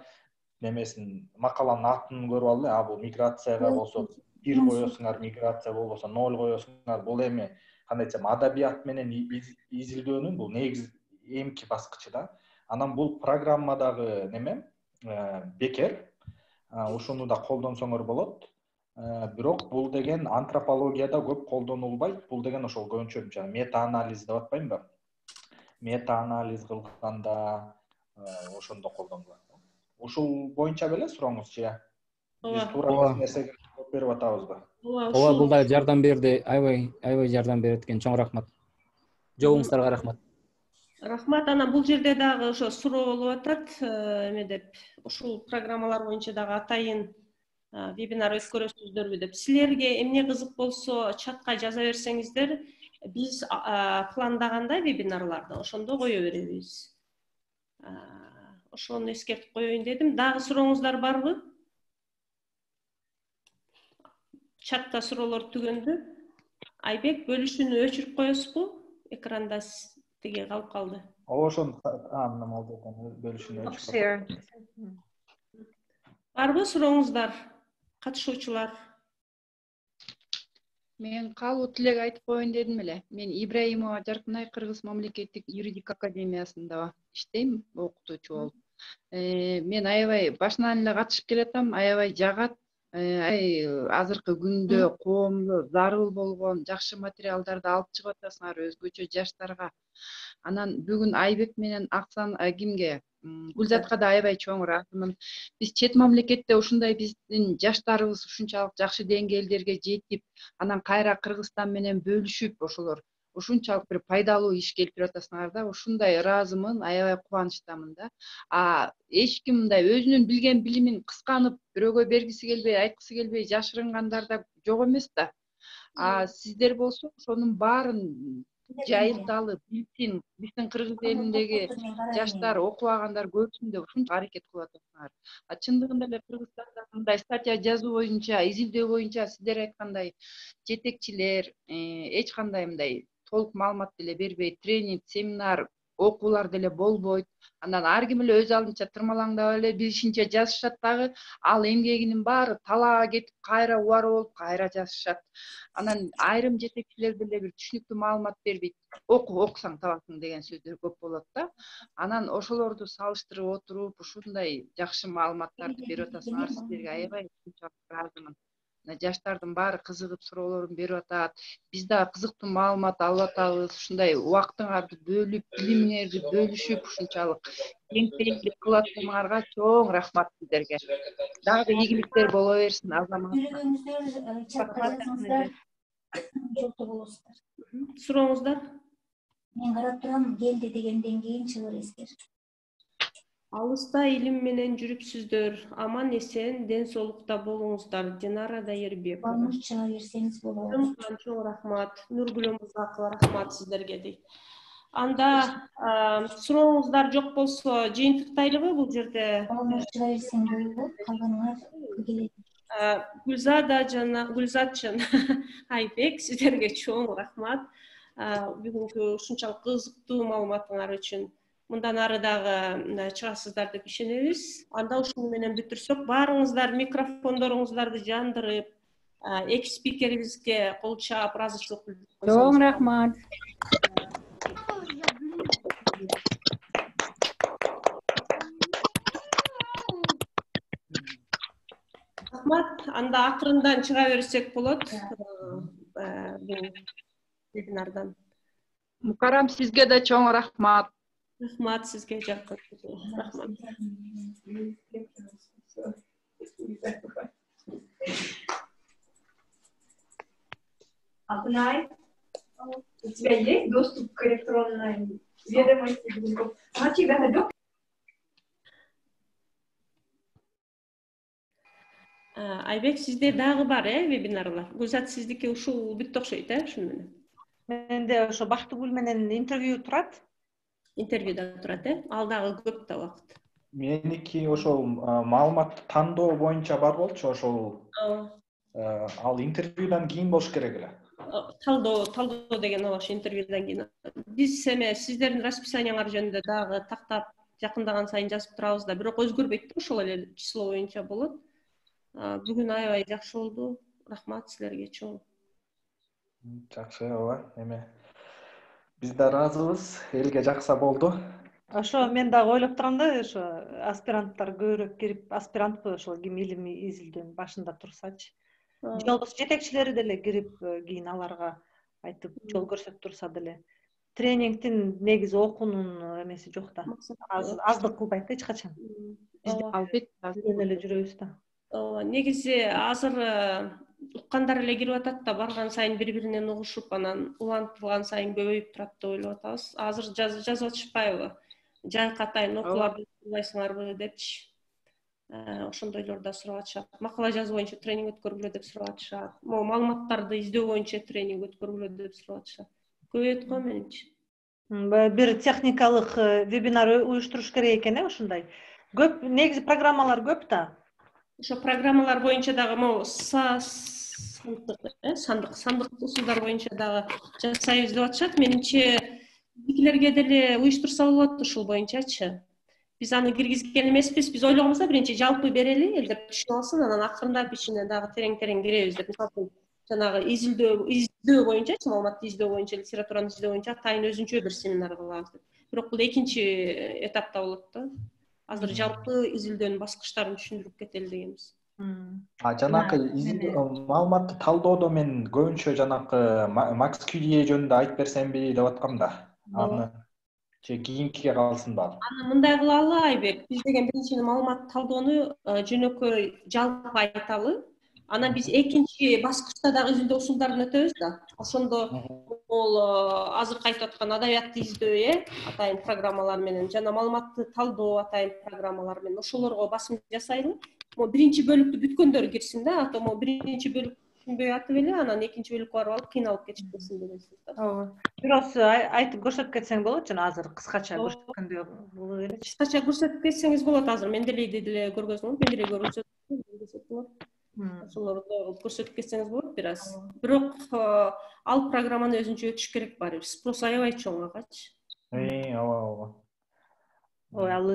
S4: немесин макаланын атын көрүп алып, бул миграцияга болсо 1 коесуңар, миграция болбосо 0 коесуңар. Бул эми кандай десем, адабият менен изилдөөнүн бул негизи эмки баскычы да. Анан бул программадагы неме бекер. Ушуну да колдонсоңор болот. Бирок бул деген антропологияда көп колдонулбайт. Бул деген ошол көбүнчө жана мета-анализ деп атпаймынбы? Мета-анализ кылганда ошондо колдонулат. Ушул боюнча беле сурооңузчу? Биз туура нерсеге жооп берип атабызбы?
S8: Ооба, бул да жардам берди. Аябай жардам берет экен. Чоң рахмат. Жообуңуздарга рахмат.
S2: Рахмат. Анан бул жерде дагы ошо суроо болуп атат, эме деп, ушул программалар боюнча дагы атайын вебинар өткөрөсүздөрбү деп. Силерге эмне кызык болсо чатка жаза берсеңиздер, биз пландагандай вебинарларды ошондо кое беребиз. Ошону эскертип коеюн дедим. Дагы сурооңуздар барбы? Чатта суроолор түгөндү. Айбек, бөлүшүүнү өчүрүп коесузбу? Экранда тиги калып калды.
S4: Ошону мына молдодан бөлүшүүнү өчүрүп.
S2: Барбы сурооңуздар? Катышуучулар.
S9: Мен калуу тилек айтып коеюн дедим эле. Мен Ибраимова Жаркынай Кыргыз мамлекеттик юридик академиясында иштейм, окутуучу болуп. Мен аябай башынан эле катышып келатам, аябай жагат. Азыркы күндө коомдо зарыл болгон жакшы материалдарды алып чыгып атасыңар өзгөчө жаштарга. Анан бүгүн Айбек менен Аксан кимге, Гүлзатка да аябай чоң ыраазымын. Биз чет мамлекетте ушундай биздин жаштарыбыз ушунчалык жакшы деңгээлдерге жетип, анан кайра Кыргызстан менен бөлүшүп, ошолор ушунчалык бир пайдалуу иш келтирип атасыңар да. Ушундай ыраазымын, аябай кубанычтамын да. Эч ким мындай өзүнүн билген билимин кысканып, бирөөгө бергиси келбей, айткысы келбей жашырынгандар да жок эмес да. Сиздер болсо ошонун баарын жайылталы билсин, биздин Кыргыз элиндеги жаштар, окубагандар көрсүн деп ушунча аракет кылып атасыңар. Чындыгында эле Кыргызстанда мындай статья жазуу боюнча, изилдөө боюнча сиздер айткандай жетекчилер эч кандай мындай толук маалымат деле бербейт, тренинг, семинар, окуулар деле болбойт. Анан ар ким эле өз алдынча тырмалаңдап эле бишинче жазышат дагы, ал эмгегинин баары талаага кетип, кайра убарып болуп, кайра жазышат. Анан айрым жетекчилер деле бир түшүнүктүү маалымат бербейт. Окусаң табасың деген сөздөр көп болот да. Анан ошолорду салыштырып отуруп, ушундай жакшы маалыматтарды берип атасыңар, сиздерге аябай ыраазымын. Жаштардын баары кызыгып суроолорун берип атат. Биз да кызыктуу маалымат алып атабыз. Ушундай убактыңарды бөлүп, билимиңерди бөлүшүп, ушунчалык кең пейилдик кылып атканыңарга чоң рахмат сиздерге. Дагы ийгиликтер боло берсин
S2: Сурооңуздар?
S10: Мен карап турам, келди дегенден кийин чыгып эскер.
S2: Алыста илим менен жүрүпсүздөр, аман эсен, ден соолукта болуңуздар. Динара Дайырбекова.
S10: Балмуш чыга берсеңиз болот.
S2: Чоң рахмат. Нургүл Музакова, рахмат сиздерге дейт. Анда сурооңуздар жок болсо жыйынтыктайлыбы бул жерде?
S10: Балмуш чыга берсең болот, калганыңар келет.
S2: Гүлзатчын, Айбек, сиздерге чоң рахмат. Бүгүнкү ушунчалык кызыктуу маалыматыңар үчүн. Мындан ары дагы чыгасыздар деп ишенебиз. Анда ушуну менен бүтүрсөк, баарыңыздар микрофондоруңуздарды жандырып, экс-спикерибизге кол чаап ыраазычылык билдирип койсоңуз.
S11: Чоң рахмат.
S2: Рахмат. Анда акырындан чыга берсек болот. Бул вебинардан.
S9: Мукарам, сизге да чоң рахмат.
S2: Рахмат сизге, Жаркын. Рахмат.
S10: Абылай.
S11: У тебя есть доступ к электронной ведомости Google? А тебя найдет?
S2: Айбек, сизде дагы бар, вебинарлар. Гүлзат, сиздики ушул бүттү окшойт, ушуну менен.
S1: Менде ошо Бактыгүл менен интервью турат.
S2: Интервьюда турат, ал дагы көп да убакыт.
S4: Меники ошол маалыматты тандоо боюнча бар болчу, ошол ал интервьюдан кийин болуш керек эле.
S2: Талдоо деген ошо интервьюдан кийин. Биз эме сиздердин расписанияңар жөнүндө дагы тактап жакындаган сайын жазып турабыз да, бирок өзгөрбөйт да, ошол эле число боюнча болот. Бүгүн аябай жакшы болду. Рахмат силерге чоң.
S4: Жакшы, ооба. Эме биз да ыраазыбыз, элге жакса болду.
S1: Ошо мен дагы ойлоп турам да, ошо аспиранттар көбүрөөк кирип, аспирантпы ошол ким илимий изилдөөнүн башында турсачы. Же болбосо жетекчилери деле кирип, кийин аларга айтып жол көрсөтүп турса деле. Тренингдин негизи окуунун эмеси жок да. Аздык кылбайт да эч качан.
S9: Албетте
S1: эле жүрөбүз да.
S2: Негизи азыр уккандар эле кирип атат да, барган сайын бири-биринен угушуп, анан улантылган сайын көбөйүп турат деп ойлоп атабыз. Азыр жазып атышпайбы? Жайкы атайын окууларды кылбайсыңарбы депчи. Ошондойлор да сурап атышат. Макала жазуу боюнча тренинг өткөргүлө деп сурап атышат. Могу маалыматтарды издөө боюнча тренинг өткөргүлө деп сурап атышат. Көбөйөт го менимче.
S1: Бир техникалык вебинар уюштуруш керек экен, ушундай. Көп негизи программалар көп да.
S2: Ошо программалар боюнча дагы могу сандык усулдар боюнча дагы жасайбыз деп атышат. Менимче бизилерге деле уюштурса болот ушул боюнчачы. Биз аны киргизген эмеспиз. Биз ойлогонбузда биринчи жалпы берели, элдер түшүнүп алсын, анан акырындап ичине дагы терең киребиз деп. Мисалы, жанагы издөө боюнчачы, маалыматты издөө боюнча, литератураны издөө боюнча атайын өзүнчө бир семинар кылабыз деп. Бирок бул экинчи этапта болот да. Азыр жалпы изилдөөнүн баскычтарын түшүндүрүп кетели дегенбиз.
S4: Жанакы маалыматты талдоодо мен көбүнчө жанакы Макс Кюдие жөнүндө айтып берсемби деп аткам да. Аны же кийинкиге калсынбы?
S2: Аны мындай кылалы, Айбек. Биз деген биринчи маалымат талдоону жөнөкөй жалпы айталы. Анан биз экинчи баскычта дагы изилдөө усулдарын өтөбүз да. Ошондо ол азыркы айтып аткан адабиятты издөө, атайын программалар менен жана маалыматты талдоо атайын программалар менен ошолорго басым жасайлы. Могу биринчи бөлүктү бүткөндөр кирсин да, а то могу биринчи бөлүк түшүнбөй атып эле, анан экинчи бөлүккө барып алып кыйналып кетишпесин дегенсиз да.
S1: Ооба. Бирок айтып көрсөтүп кетсең болот жана азыр кыскача көрсөткөндөй боло элечи.
S2: Кыскача көрсөтүп кетсеңиз болот. Азыр Менделейди деле көргөзмөм, Менделей көрсөтүп ошолорду көрсөтүп кетсеңиз болот бир аз. Бирок ал программаны өзүнчө өтүш керек баары бир. Спрос аябай чоң агачы.
S4: Ооба.
S1: Ой, ал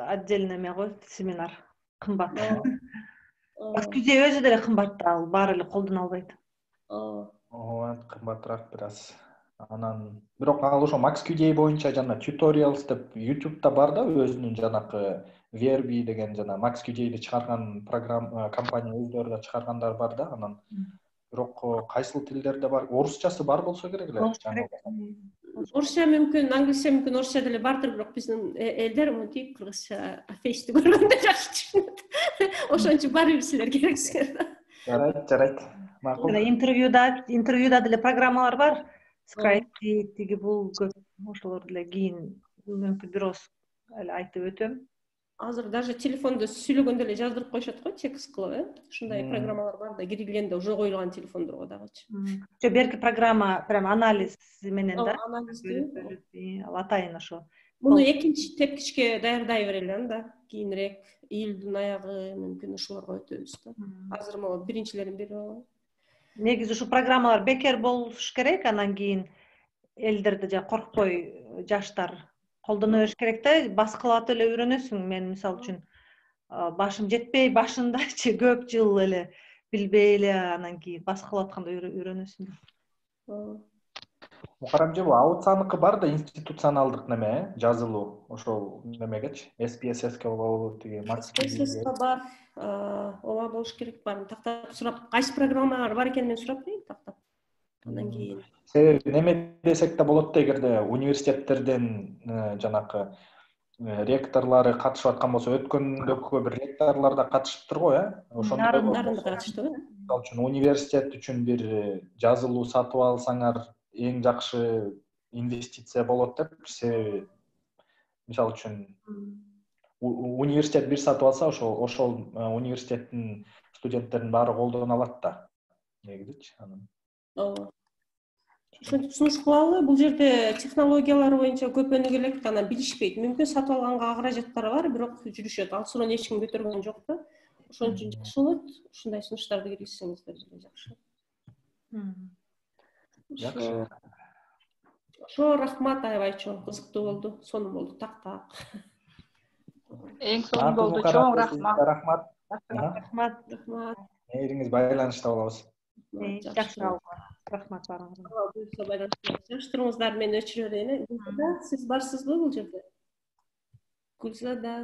S1: отдельно эме го, семинар кымбат. Баскүзө өзү деле кымбат, ал баары эле колдоно албайт.
S4: Ооба, кымбатыраак бир аз. Анан бирок ал ошо Макс Кюдие боюнча жана tutorials деп YouTube'да бар да, өзүнүн жанакы Verbi деген жана Макс Кюдиеди чыгарган программа компания өздөрү да чыгаргандар бар да, анан бирок кайсыл тилдерде бар? Орусчасы бар болсо керек эле.
S2: Орусча мүмкүн, англисча мүмкүн, орусча деле бардыр, бирок биздин элдер мынтип кыргызча фейсти көргөндө жакшы түшүнөт. Ошон үчүн барып силер керексиңер да.
S4: Жарайт. Макул.
S1: Интервьюда деле программалар бар. Skype тиги бул көп. Ошолор деле кийин мүмкүн бирос эле айтып өтөм.
S2: Азыр даже телефондо сүйлөгөндө эле жаздырып коюшат го, текст кылып, ушундай программалар бар да, кирилгенде уже коюлган телефондорго дагычы.
S1: Же берки программа прям анализ менен да.
S2: Анализ.
S1: Атайын ошо.
S2: Муну экинчи тепкичке даярдай берели анда, кийинирээк июлдун аягы мүмкүн ушуларга өтөбүз да. Азыр могу биринчилерин берип алалы.
S1: Негизи ушу программалар бекер болуш керек, анан кийин элдерди жа коркпой жаштар колдоно бериш керек да, баскылап эле үйрөнөсүң. Мен мисалы үчүн башым жетпей, башындачы көп жыл эле билбей эле анан кийин баскылап атканда үйрөнөсүң.
S4: Мухарамжы, бул аутсаныкы бар да, институционалдык неме, жазылуу. Ошол немегечи, SPSS-ке болобу, тиги Макс Кюдие
S2: бар. Ооба болуш керек, баарын тактап сурап, кайсы программалар бар экенин мен сурап берейин тактап. Андан кийин.
S4: Себеби неме десек да болот да, эгерде университеттерден жанакы ректорлары катышып аткан болсо, өткөндөгү бир ректорлор да катышыптыр го,
S2: Ошондо катышты.
S4: Мисалы үчүн университет үчүн бир жазылуу сатып алсаңар, эң жакшы инвестиция болот деп, себеби мисалы үчүн университет бир сатып алса, ошол университеттин студенттеринин баары колдоно алат да. Негизичи анан.
S2: Ооба. Ошентип сунуш кылалы. Бул жерде технологиялар боюнча көп өнүгө элек, анан билишпейт. Мүмкүн сатып алганга каражаттары бар, бирок жүрүшөт. Ал суроону эч ким көтөргөн жок да. Ошон үчүн жакшы болот. Ушундай сунуштарды киргизсеңиздер деле жакшы.
S4: Жакшы.
S2: Ошо рахмат аябай чоң, кызыктуу болду. Сонун болду, так.
S9: Эң сонун болду, чоң рахмат.
S4: Рахмат. Мээриңиз байланышта болобуз.
S1: Жакшы рахмат баарыңызга.
S2: Буюрса байланышта. Жаштырыңыздар, мен өчүрө берейин. Сиз барсызбы бул жерде? Гүлзада.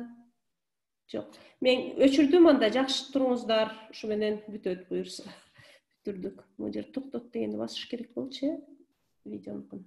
S2: Жок. Мен өчүрдүм, анда жакшы туруңуздар. Ушу менен бүтөт буюрса. Бүтүрдүк. Бул жер токтот дегенди басыш керек болчу, видеонукун.